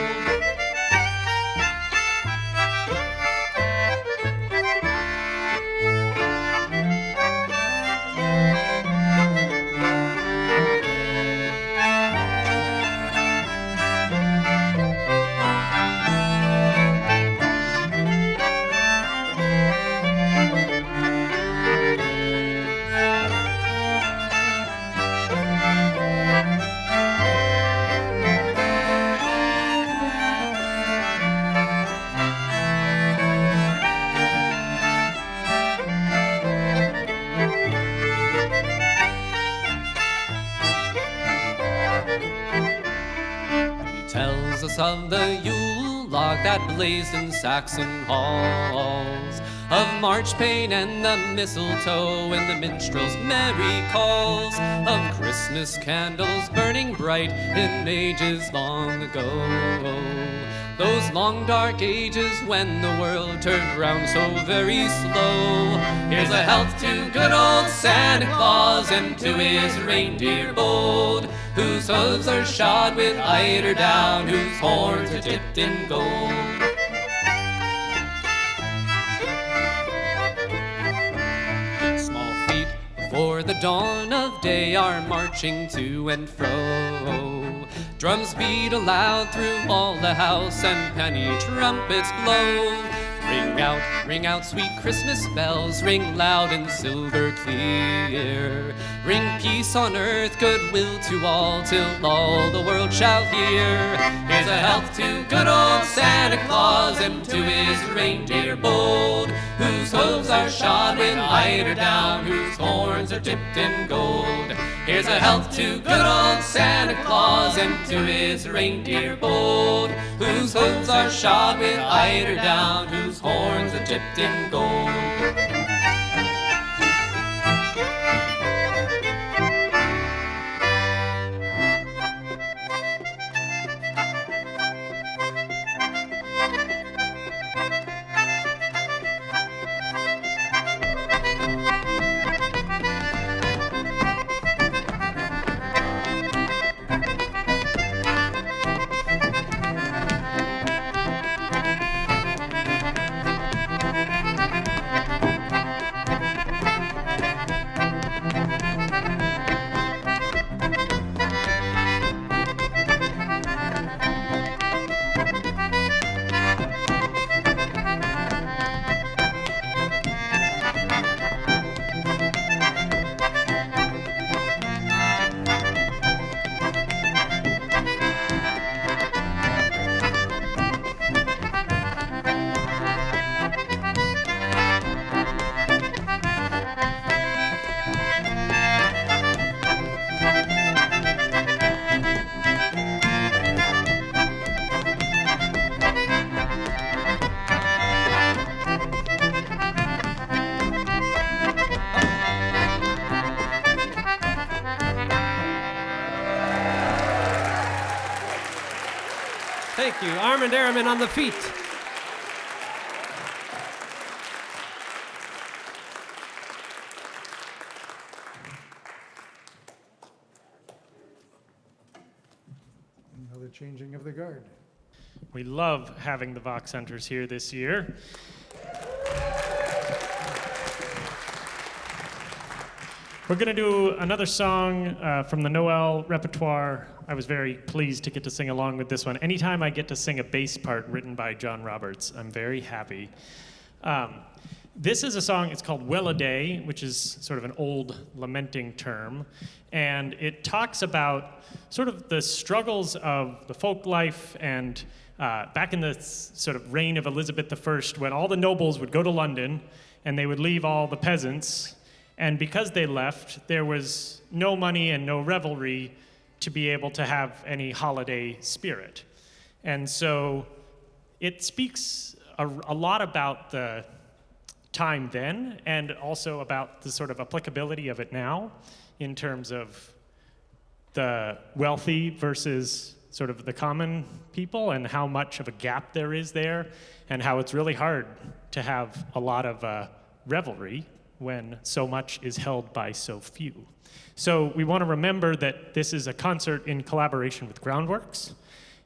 Of the Yule log that blazed in Saxon halls, of Marchpane and the mistletoe and the minstrel's merry calls, of Christmas candles burning bright in ages long ago. Those long dark ages when the world turned round so very slow. Here's a health to good old Santa Claus and to his reindeer bold, whose hooves are shod with eider down, whose horns are tipped in gold. Small feet before the dawn of day are marching to and fro. Drums beat aloud through all the house and penny trumpets blow. Ring out, sweet Christmas bells, ring loud and silver clear. Ring peace on earth, goodwill to all, till all the world shall hear. Here's a health to good old Santa Claus and to his reindeer bold, whose hooves are shod with eider down, whose horns are tipped in gold. Here's a health to good old Santa Claus and to his reindeer bold, whose hooves are shod with eider down, whose horns are tipped in gold. Thank you. Armand Aromin on the feet. Another changing of the guard. We love having the Vox Hunters here this year. We're going to do another song from the Nowell repertoire. I was very pleased to get to sing along with this one. Anytime I get to sing a bass part written by John Roberts, I'm very happy. This is a song, it's called Well-a-Day, which is sort of an old lamenting term. And it talks about sort of the struggles of the folk life and back in the sort of reign of Elizabeth I, when all the nobles would go to London and they would leave all the peasants. And because they left, there was no money and no revelry to be able to have any holiday spirit. And so it speaks a lot about the time then and also about the sort of applicability of it now in terms of the wealthy versus sort of the common people and how much of a gap there is there and how it's really hard to have a lot of revelry when so much is held by so few. So we want to remember that this is a concert in collaboration with Groundworks,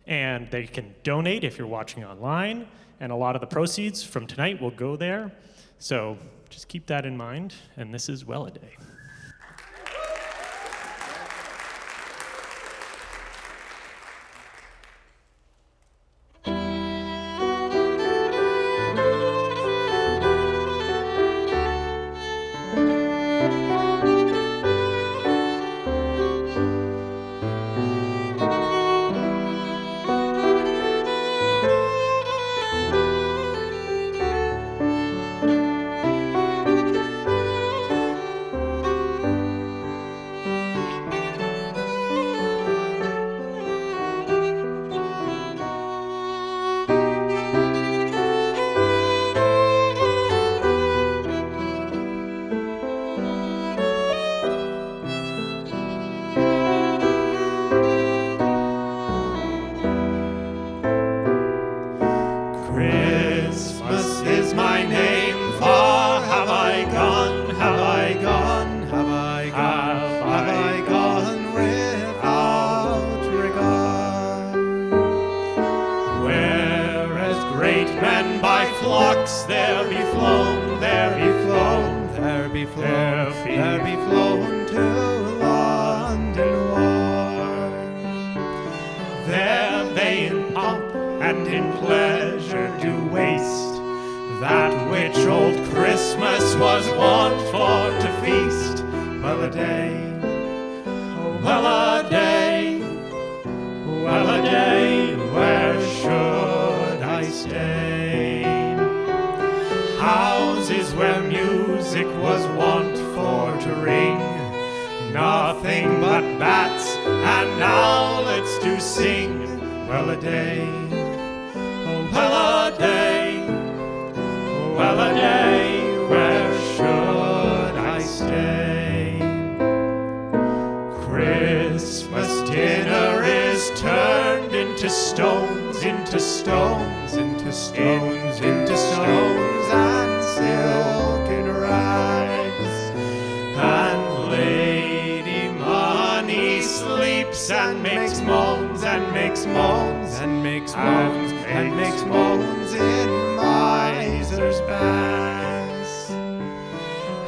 and they can donate if you're watching online, and a lot of the proceeds from tonight will go there. So just keep that in mind, and this is Well a Day.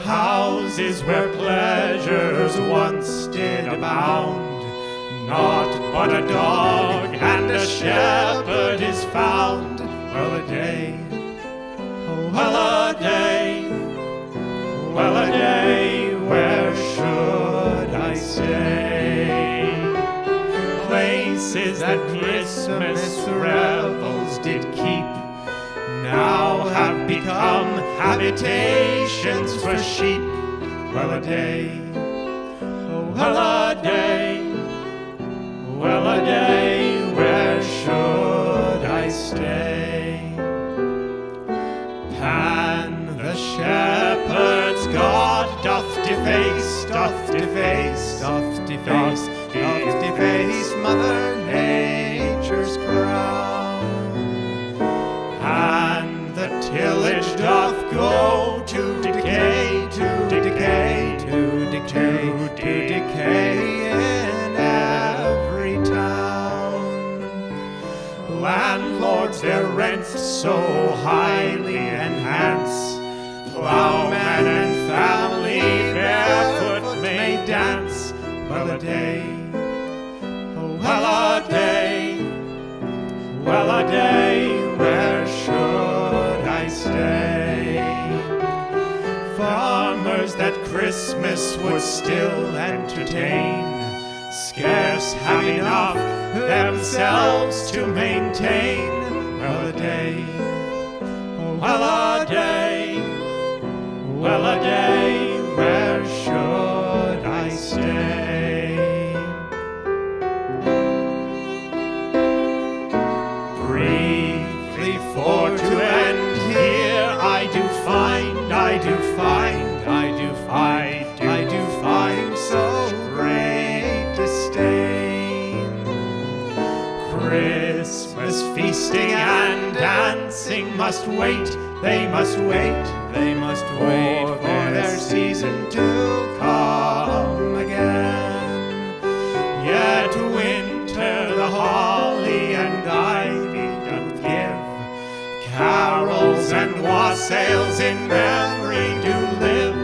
Houses where pleasures once did abound, naught but a dog and a shepherd is found. Well a day, oh well a day, well a day, where should I stay? Places that Christmas revels did keep now have become habitations for sheep. Well a day, oh well a day, well a day, where should I stay? Pan the shepherd's God doth deface, doth deface, doth deface, doth deface Mother Nature's crown, and the tillage doth go to decay, to decay, to decay, to decay in every town. Landlords their rents so highly enhance, plowman and family barefoot may dance. Well a day, oh well a day, well a day, where should I stay? Farmers that Christmas would still entertain scarce have enough themselves to maintain. Well a day, oh well a day, well a day, where should I stay? Briefly for to end Christmas feasting and dancing must wait. They must wait. They must wait for their season to come again. Yet winter, the holly and ivy doth give. Carols and wassails in memory do live.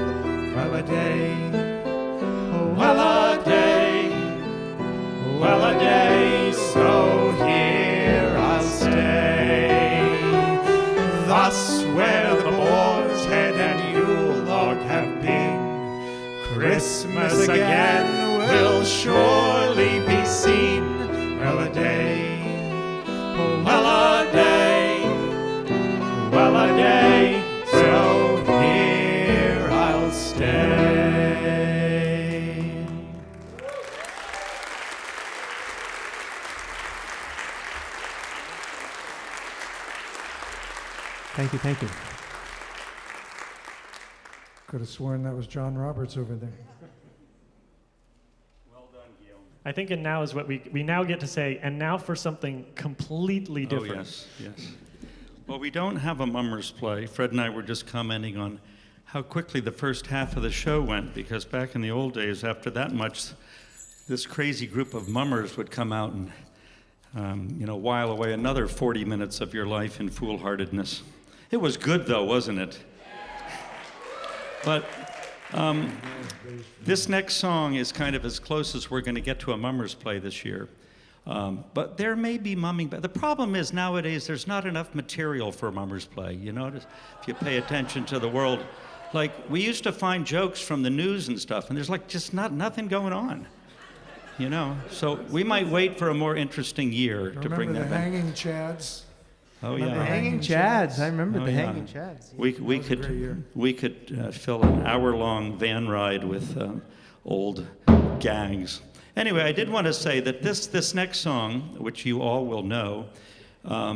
Well a day, oh well a day, well a day, so here I'll stay. Thus where the boar's head and Yule log have been, Christmas again will surely be seen. Well a day, oh well a day, well a day, so here I'll stay. Thank you, thank you. Could have sworn that was John Roberts over there. Well done, Guillaume. I think and now is what we now get to say, and now for something completely different. Oh, yes, yes. Well, we don't have a mummers play. Fred and I were just commenting on how quickly the first half of the show went, because back in the old days, after that much, this crazy group of mummers would come out and, while away another 40 minutes of your life in foolhardiness. It was good, though, wasn't it? But this next song is kind of as close as we're going to get to a mummers play this year. But there may be mumming. But the problem is nowadays there's not enough material for a mummers play. You notice if you pay attention to the world, like we used to find jokes from the news and stuff, and there's like just nothing going on. So we might wait for a more interesting year to bring that the back. hanging chads? Oh The yeah. hanging chads. I remember Oh, the yeah. hanging chads. We could fill an hour-long van ride with old gags. Anyway, I did want to say that this next song, which you all will know,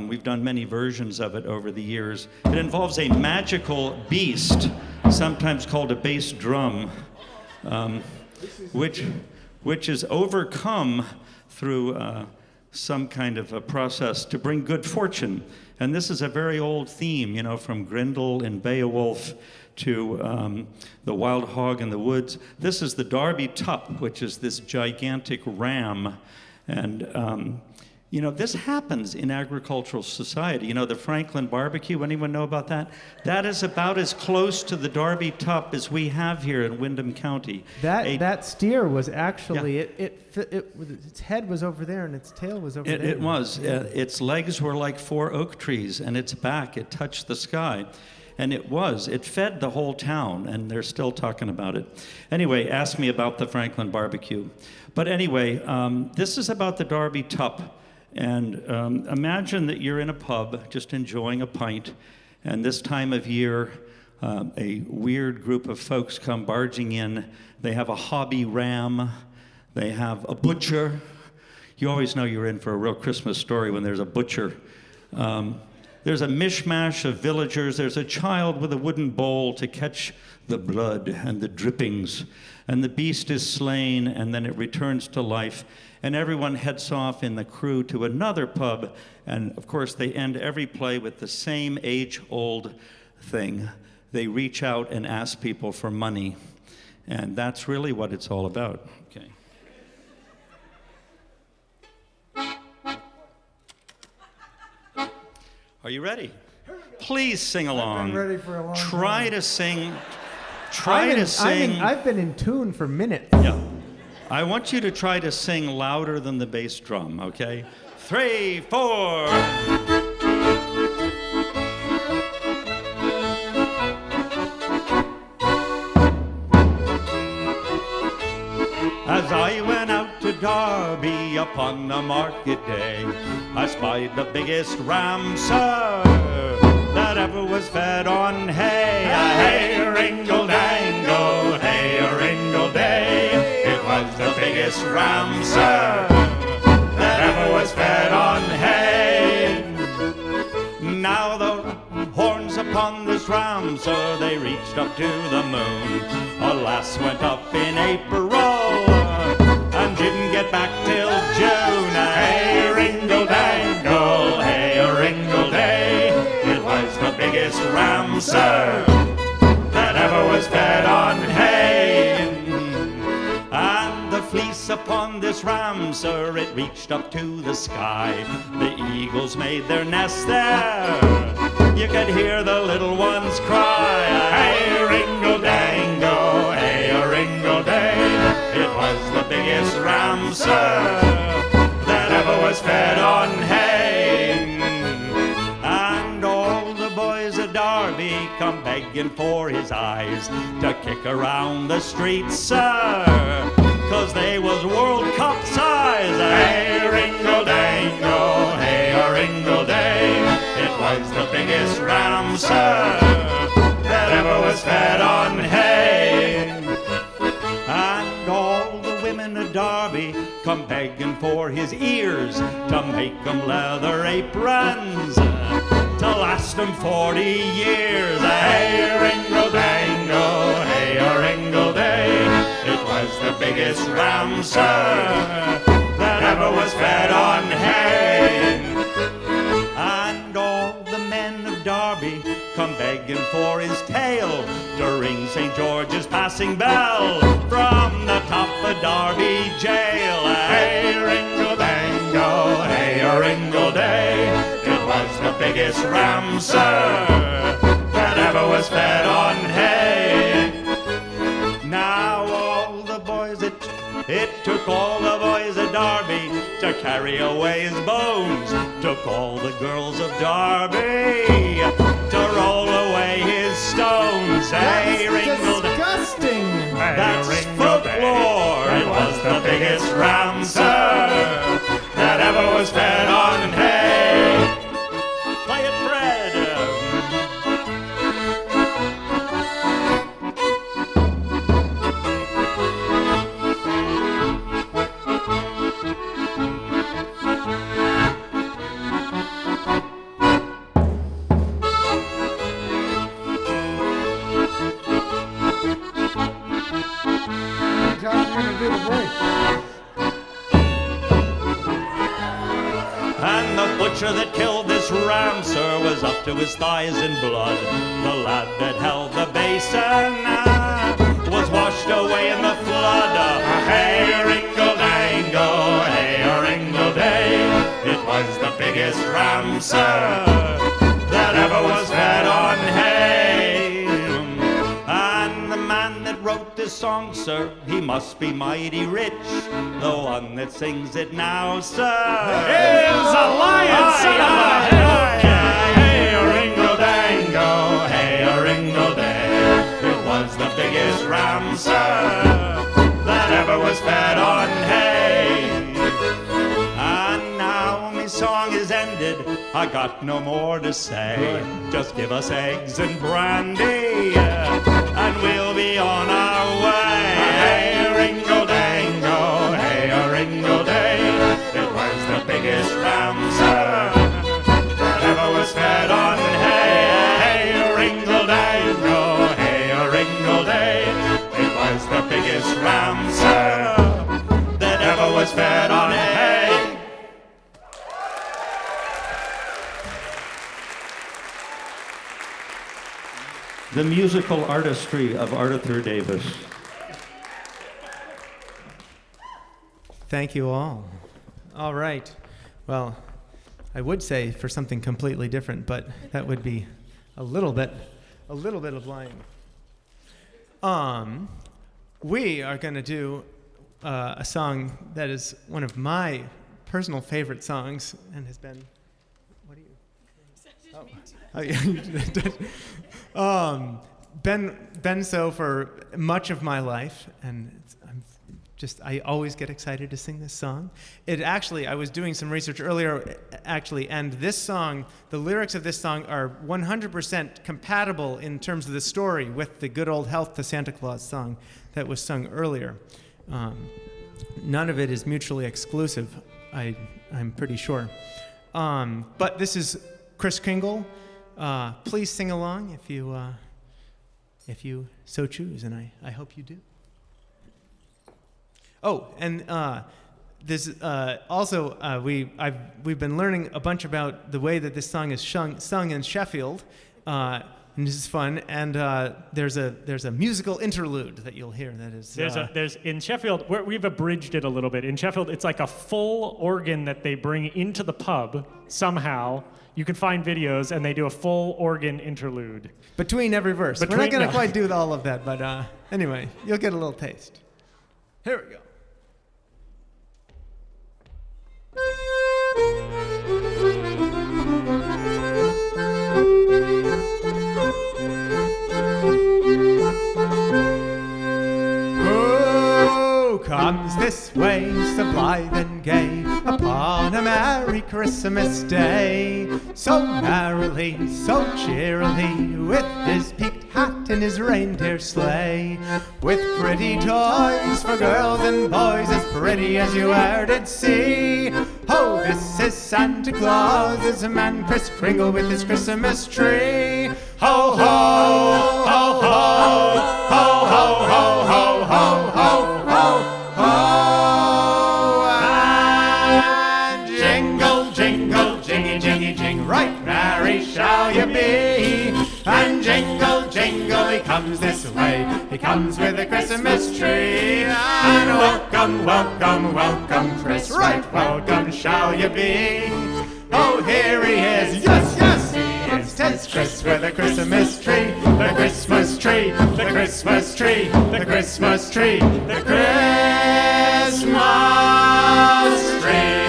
we've done many versions of it over the years. It involves a magical beast, sometimes called a bass drum, which is overcome through some kind of a process to bring good fortune. And this is a very old theme, from Grendel and Beowulf to the Wild Hog in the Woods. This is the Darby Tup, which is this gigantic ram. And, this happens in agricultural society. The Franklin barbecue, anyone know about that? That is about as close to the Darby Tup as we have here in Windham County. That steer was actually, its head was over there and its tail was over there. It was. Its legs were like 4 oak trees, and its back, it touched the sky. And it fed the whole town, and they're still talking about it. Anyway, ask me about the Franklin barbecue. But anyway, this is about the Darby Tup. And imagine that you're in a pub just enjoying a pint, and this time of year, a weird group of folks come barging in. They have a hobby ram. They have a butcher. You always know you're in for a real Christmas story when there's a butcher. There's a mishmash of villagers. There's a child with a wooden bowl to catch the blood and the drippings. And the beast is slain, and then it returns to life. And everyone heads off in the crew to another pub. And, of course, they end every play with the same age-old thing. They reach out and ask people for money. And that's really what it's all about. Okay. Are you ready? Please sing along. I've been ready for a long time. Try to sing. I've been in tune for minutes. Yeah. I want you to try to sing louder than the bass drum, okay? 3, 4. As I went out to Derby upon the market day, I spied the biggest ram, sir, that ever was fed on hay. Hey-a-ringle-dangle, hey-a-ringle-day. It was the biggest ram, sir, that ever was fed on hay. Now the horns upon this ram, sir, they reached up to the moon. Alas, went up in April and didn't get back till June. Hey, ringle-dangle. fleece upon this ram, sir, it reached up to the sky. The eagles made their nest there. You could hear the little ones cry, hey, ringle-dango, hey, a ringle-day. It was the biggest ram, sir, that ever was fed on hay. And all the boys at Derby come begging for his eyes to kick around the streets, sir, 'cause they was World Cup size. Hey, ringle-dango, hey, a ringle-day. It was the biggest ram, sir, that ever was fed on hay. And all the women at Derby come begging for his ears to make them leather aprons to last them 40 years. Hey, ringle-dango, hey, a ringle-day. It was the biggest ram, sir, that ever was fed on hay. And all the men of Derby come begging for his tail to ring St. George's passing bell from the top of Derby jail. Hey, ringle-dango, hey, a ringle-day. It was the biggest ram, sir, that ever was fed on hay. Now all the boys it took all the boys at Derby to carry away his bones. Took all the girls of Derby to roll away his stones. Hey, Disgusting! That's folklore. It was the biggest ram, sir, that ever was fed on hay. Play it, Fred. And the butcher that killed this ram, sir, was up to his thighs in blood. The lad that held the basin was washed away in the flood. Hey, ringle-dango, hey, a ringle-day. It was the biggest ram, sir, that ever was fed on hay. And the man that wrote this song, sir, he must be mighty rich. The one that sings it now, sir, is a lion, son of a hill cat. Hey, a ringle-dango, hey, a ringle-day. It was the biggest ram, sir, that ever was fed on hay. And now my song is ended, I got no more to say. Just give us eggs and brandy, and we'll be on our way. Hey, ringle-dango, hey, a ringle-day. It was the biggest ram, sir, that ever was fed on hay. Hey, ringle-dango, hey, a ringle-day. It was the biggest ram, sir, that ever was fed on hay. The musical artistry of Arthur Davis. Thank you all. All right. Well, I would say for something completely different, but that would be a little bit of lying. We are going to do a song that is one of my personal favorite songs and has been. What are you? Oh yeah, you did. Been so for much of my life, and I always get excited to sing this song. I was doing some research earlier, and this song, the lyrics of this song are 100% compatible in terms of the story with the Good Old Health to Santa Claus song that was sung earlier. None of it is mutually exclusive, I'm pretty sure. But this is Kris Kringle. Please sing along if you so choose, and I hope you do. Oh, and this also we've been learning a bunch about the way that this song is sung in Sheffield. And this is fun, and there's a musical interlude that you'll hear. That is there's in Sheffield we've abridged it a little bit. In Sheffield, it's like a full organ that they bring into the pub somehow. You can find videos, and they do a full organ interlude between every verse. We're not going to quite do all of that, but anyway, you'll get a little taste. Here we go. Comes this way, so blithe and gay, upon a merry Christmas day. So merrily, so cheerily, with his peaked hat and his reindeer sleigh. With pretty toys for girls and boys, as pretty as you e'er did see. Oh, this is Santa Claus, is a man Kris Kringle with his Christmas tree. Ho, ho, ho, ho, ho, ho, ho, ho, ho, ho. Right merry shall you be, and jingle, jingle, he comes this way. He comes with a Christmas tree, and welcome, welcome, welcome, Kris. Right welcome shall you be. Oh, here he is, yes, yes, he is. 'Tis Kris with a Christmas tree, the Christmas tree, the Christmas tree, the Christmas tree, the Christmas tree.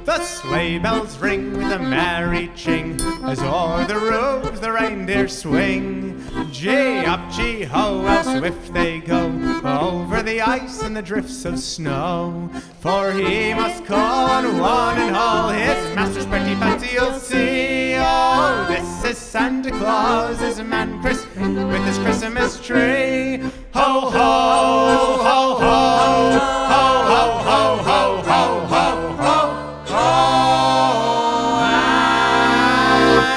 The sleigh bells ring with a merry ching, as o'er the roofs the reindeer swing. Gee up, gee ho, how swift they go, over the ice and the drifts of snow. For he must call on one and all his master's pretty fancy you'll see. Oh, this is Santa Claus, is a man Kris with his Christmas tree. Ho, ho, ho, ho, ho, ho, ho, ho, ho, ho, ho. Oh,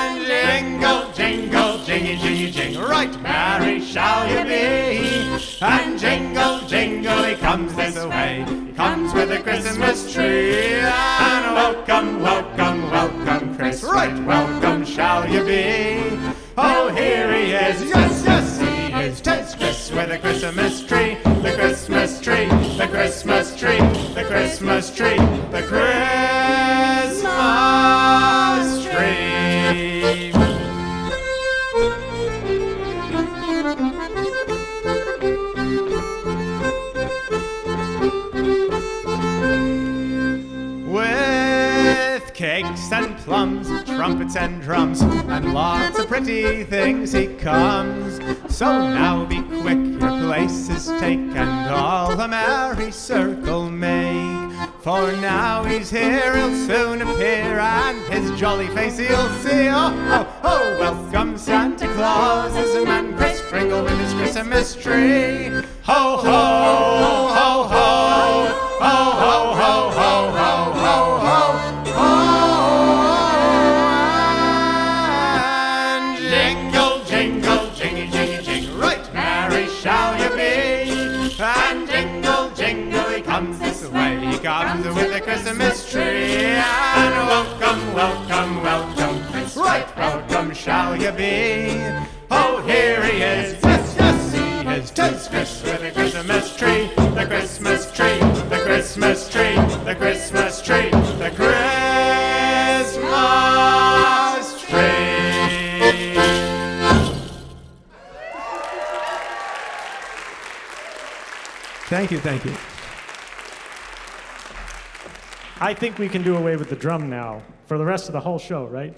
and jingle, jingle, jingy, jingy, jing. Right merry shall you be, and jingle, jingle, he comes this way. He comes with a Christmas tree, and welcome, welcome, welcome, Kris. Right welcome shall you be. Oh, here he is, yes, yes, he is. 'Tis Kris with a Christmas tree, the Christmas tree, the Christmas tree, the Christmas tree, the Christmas tree. With cakes and plums, trumpets and drums, and lots of pretty things he comes. So now be quick, your places take, and all a merry circle make. For now he's here, he'll soon appear, and his jolly face you'll see. Oh, oh, oh, welcome Santa Claus, is a man Kris Kringle with his Christmas tree. Ho, ho, ho, ho, ho, ho, ho, ho, ho, ho, ho. And jingle, jingle, jingy, jingy, jing. Right merry shall you be, and jingle, jingle, he comes this way. He comes with a Christmas tree, and welcome, welcome, welcome, Kris. Right welcome shall you be. Oh, here he is, yes, yes, he is. 'Tis Kris with a Christmas tree, the Christmas tree, the Christmas tree, the Christmas tree, the Christmas tree. Thank you, thank you. I think we can do away with the drum now for the rest of the whole show, right?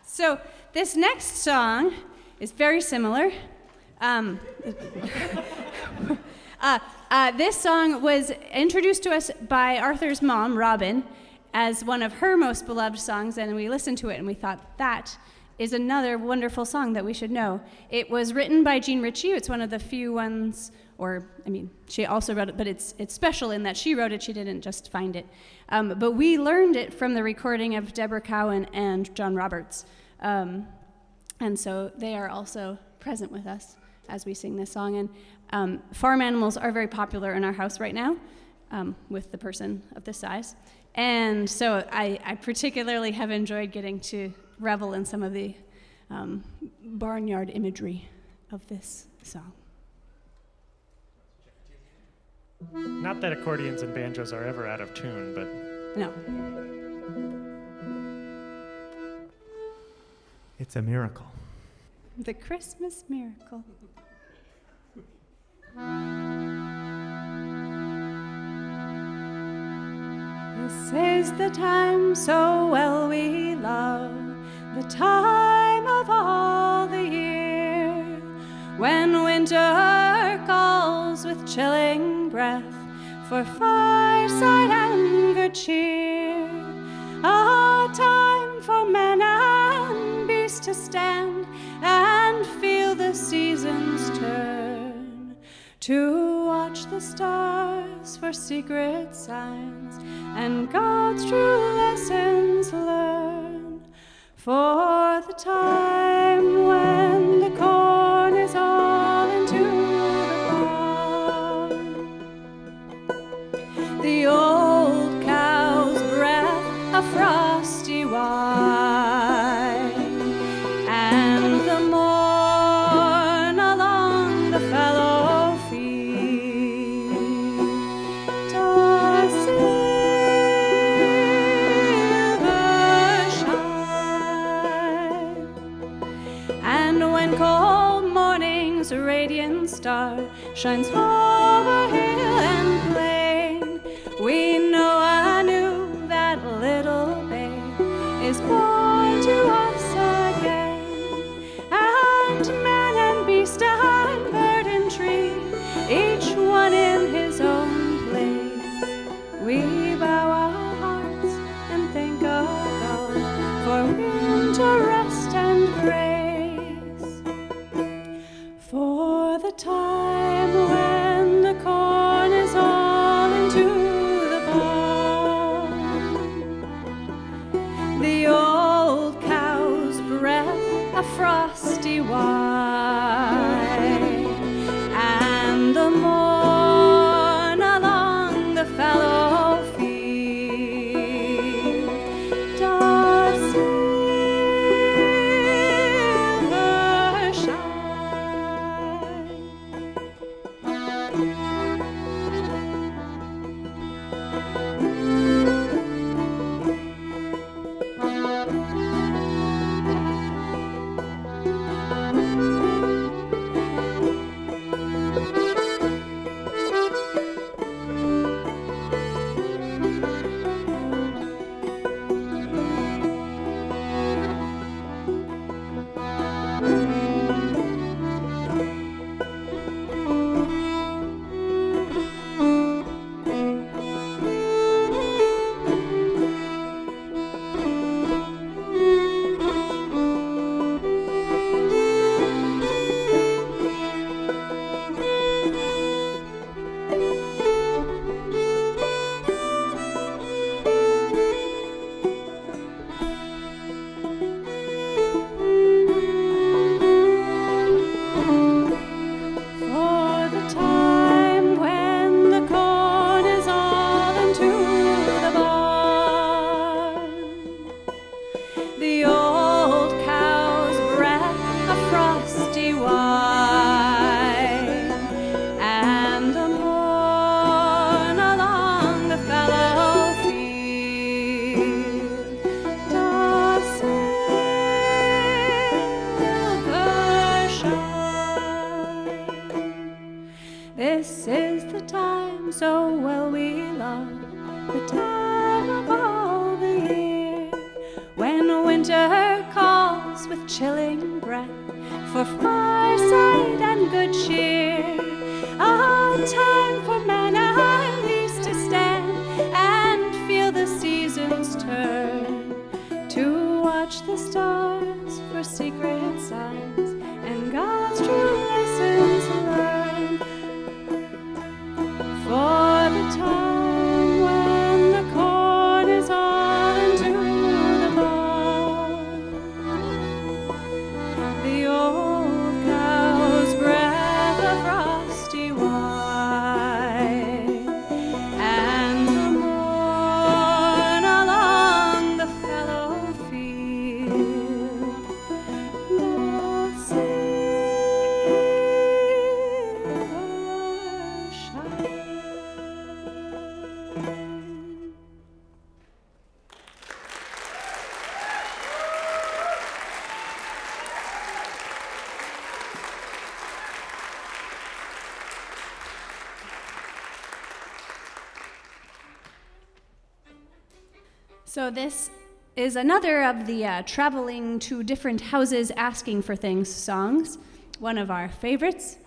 So this next song is very similar. This song was introduced to us by Arthur's mom, Robin, as one of her most beloved songs, and we listened to it and we thought that is another wonderful song that we should know. It was written by Jean Ritchie. It's one of the few ones, she also wrote it, but it's special in that she wrote it, she didn't just find it. But we learned it from the recording of Deborah Cowan and John Roberts. And so they are also present with us as we sing this song. And farm animals are very popular in our house right now. with the person of this size. And so I particularly have enjoyed getting to revel in some of the barnyard imagery of this song. Not that accordions and banjos are ever out of tune, but... No. It's a miracle. The Christmas miracle. This is the time so well we love, the time of all the year, when winter calls with chilling breath for fireside and good cheer. A time for man and beast to stand and feel the seasons turn, to watch the stars for secret signs and God's true lessons learn. For the time when the corn is all into the barn, the old cow's breath a frosty wine, and the morn along the fallow field does silver shine. And when cold morning's radiant star shines over hill and plain, we know anew that little babe is born to us again. And man and beast and bird and tree, each one in his own place, we bow our hearts and thank our God for winter rest and grace. For the time when the corn is all into the barn, the old cow's breath a frosty wine, and the morn along the fallow field does silver shine. For the time when the corn is all into the barn, the old cow's breath a frosty wine, and the morn along the fallow field does silver shine. This is the time so well we love, the time of all the year, when winter calls with chilling breath for fireside and good cheer. A time for man and beast to stand and feel the seasons turn, to watch the stars for secret signs and God's true lessons learn. For the time when the corn is all into the barn, the old cow's breath So this is another of the traveling to different houses asking for things songs, one of our favorites.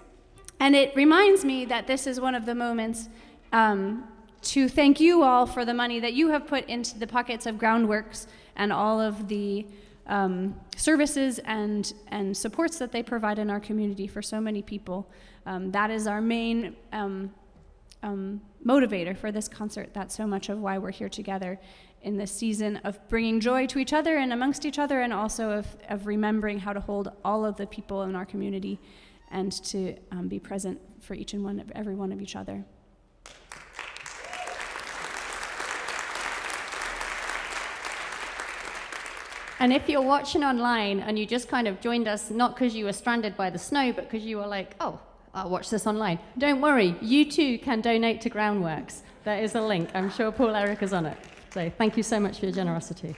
And it reminds me that this is one of the moments to thank you all for the money that you have put into the pockets of Groundworks and all of the services and supports that they provide in our community for so many people. That is our main motivator for this concert. That's so much of why we're here together in this season of bringing joy to each other and amongst each other, and also of remembering how to hold all of the people in our community and to be present for each and every one of each other. And if you're watching online and you just kind of joined us, not because you were stranded by the snow, but because you were like, oh, I'll watch this online, don't worry, you too can donate to Groundworks. There is a link. I'm sure Paul Eric is on it. So thank you so much for your generosity.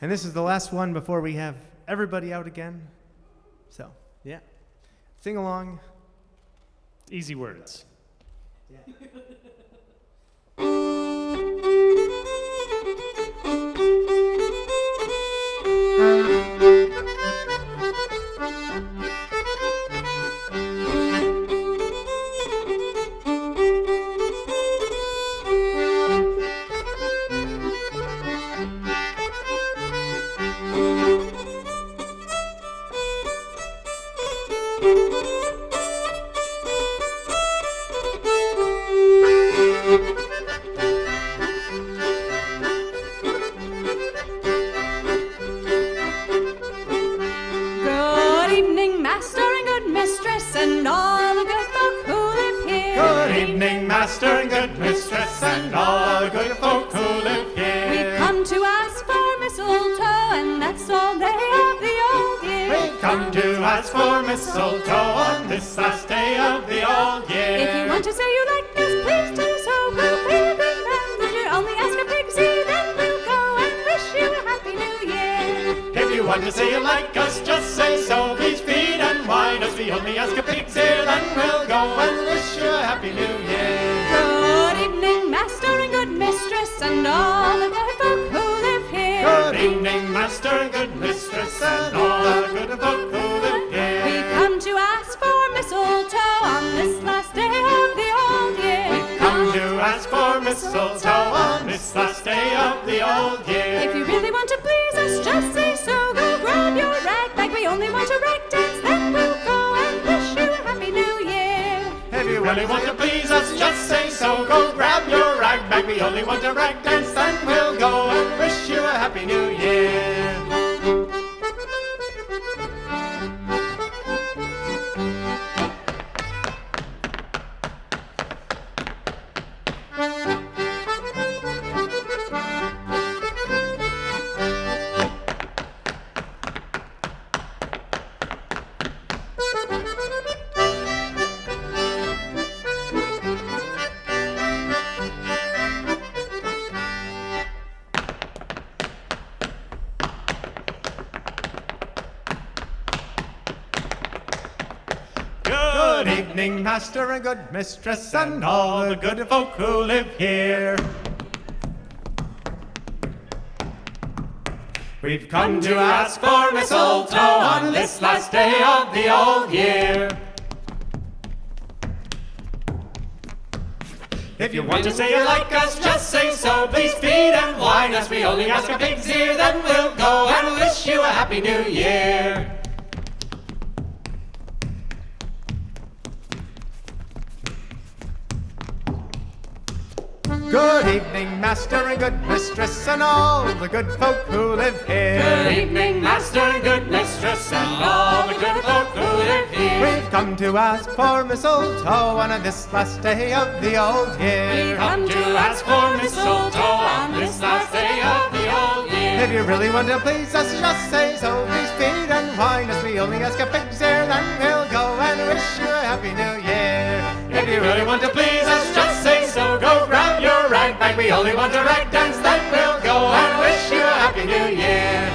And this is the last one before we have everybody out again. So, yeah. Sing along. Easy words. Yeah. Master and good mistress and all the good folk who live here. We've come to ask for mistletoe on this last day of the old year. If you want to say you like us, just say so. Please feed and wine us. We only ask a pig's ear, then we'll go and wish you a happy new year. Good evening, master and good mistress, and all the good folk who live here. Good evening, master and good mistress, and all the good folk who live here. We've come to ask for mistletoe on this last day of the old year. We've come to ask for mistletoe on this last day of the old year. If you really want to please us, just say so. Please feed and wine us. We only ask a pig's ear, then we'll go and wish you a happy new year. If you really want to please us, just say so. Go grab your rag bag. We only want a rag dance, then we'll go and wish you a happy new year.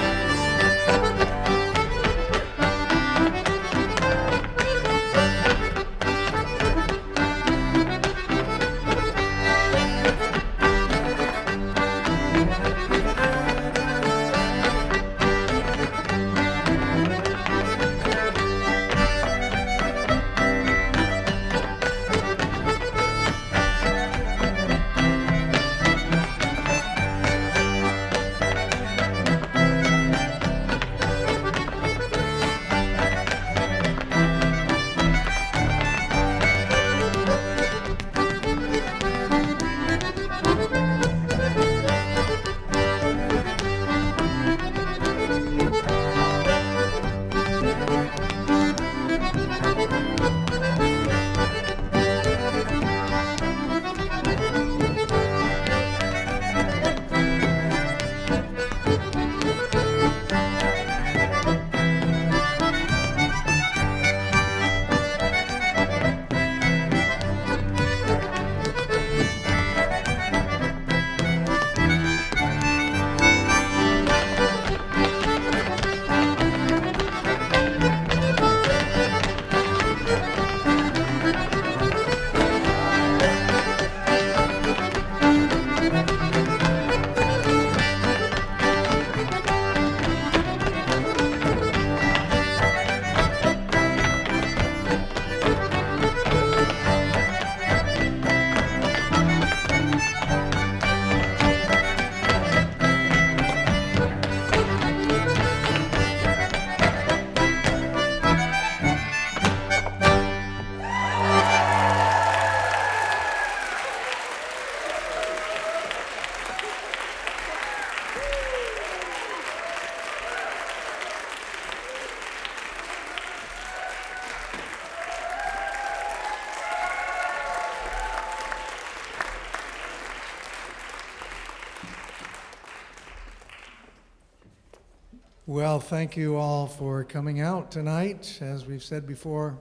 Well, thank you all for coming out tonight. As we've said before,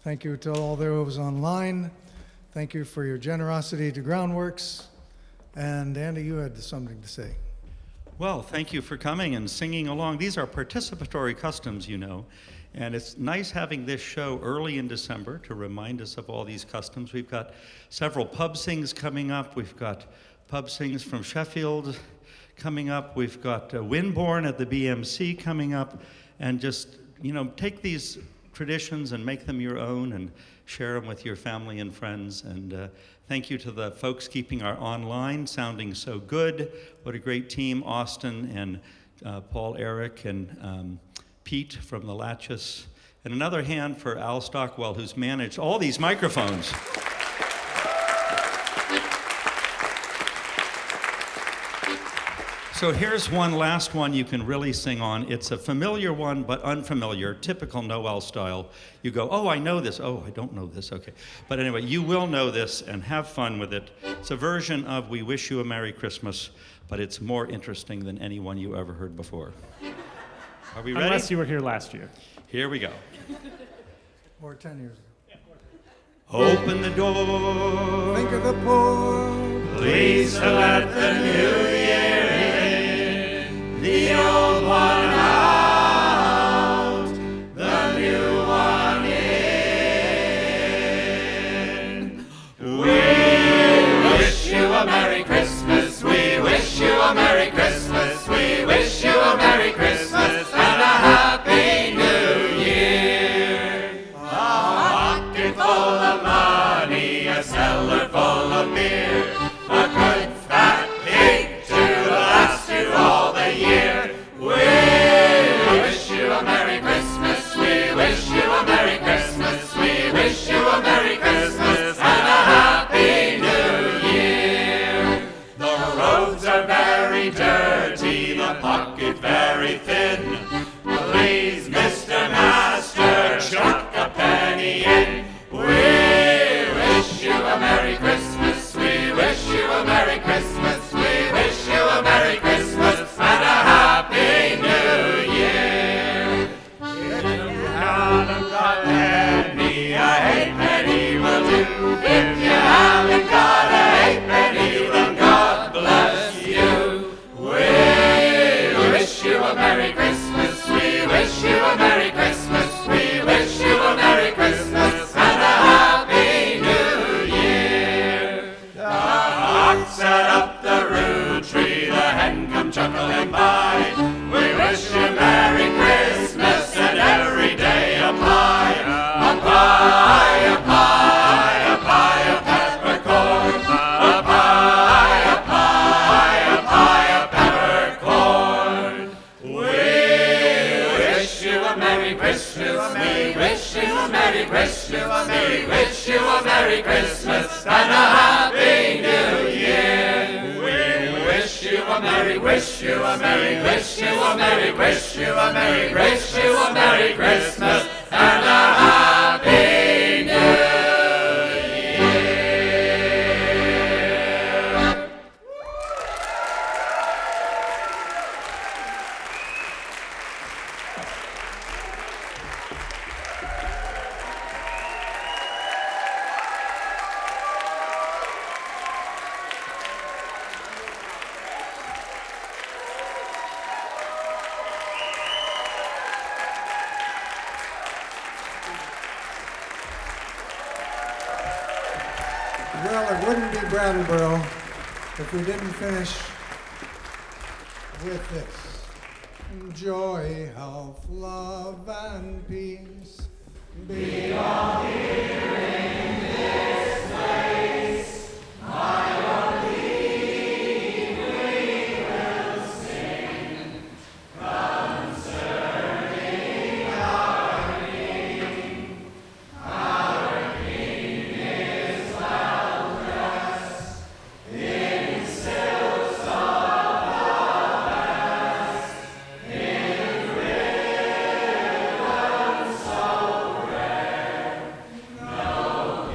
thank you to all those online. Thank you for your generosity to Groundworks. And Andy, you had something to say. Well, thank you for coming and singing along. These are participatory customs, you know, and it's nice having this show early in December to remind us of all these customs. We've got several pub sings coming up. We've got pub sings from Sheffield coming up. We've got Winborn at the BMC coming up, and just, you know, take these traditions and make them your own and share them with your family and friends. And thank you to the folks keeping our online sounding so good. What a great team, Austin and Paul Eric and Pete from the Latches. And another hand for Al Stockwell, who's managed all these microphones. So here's one last one you can really sing on. It's a familiar one, but unfamiliar, typical Nowell style. You go, oh, I know this. Oh, I don't know this. Okay. But anyway, you will know this and have fun with it. It's a version of We Wish You a Merry Christmas, but it's more interesting than any one you ever heard before. Are we ready? Unless you were here last year. Here we go. Or 10 years ago. Open the door. Think of the poor. Please to let the new year in. The old one out, the new one in. We wish you a Merry Christmas. We wish you a Merry Christmas. We wish you a Merry Christmas and a Happy New Year. A pocket full of money, a cellar full of beer, a good fat pig to last you all the year. We wish you a Merry Christmas. We wish you a Merry Christmas. We wish you a Merry Christmas and a Happy New Year. The roads are very dirty, the pocket very thin. Please, Mr. Master, chuck a penny in. We wish you a Merry Christmas. We wish you a Merry Christmas. We wish you a Merry Christmas and a Happy New Year. If you haven't got a penny, a halfpenny will do. If you haven't got a halfpenny, then God bless you. We wish you a Merry Christmas. We wish you a Merry Christmas. We wish you a Merry Christmas and a Happy New Year. The cock set up the rue tree, the hen come chuckling by. We wish you Merry Christmas and every day a pie. A pie, a pie, a pie of peppercorn. A pie, a pie, a pie of peppercorn. We wish you a Merry Christmas. We wish you a Merry Christmas. We wish you a Merry Christmas and a Happy New Year. We wish you a Merry, wish you a Merry, wish you a Merry, wish you a Merry, wish you a Merry Christmas and a Happy New Year. Well, it wouldn't be Brattleboro if we didn't finish with this. Joy, health, love, and peace be all here in this place. By your leave we will sing concerning our King. Our King is well dressed in silks of the best, in ribbons so rare. No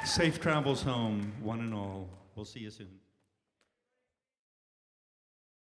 Safe travels home, one and all. We'll see you soon.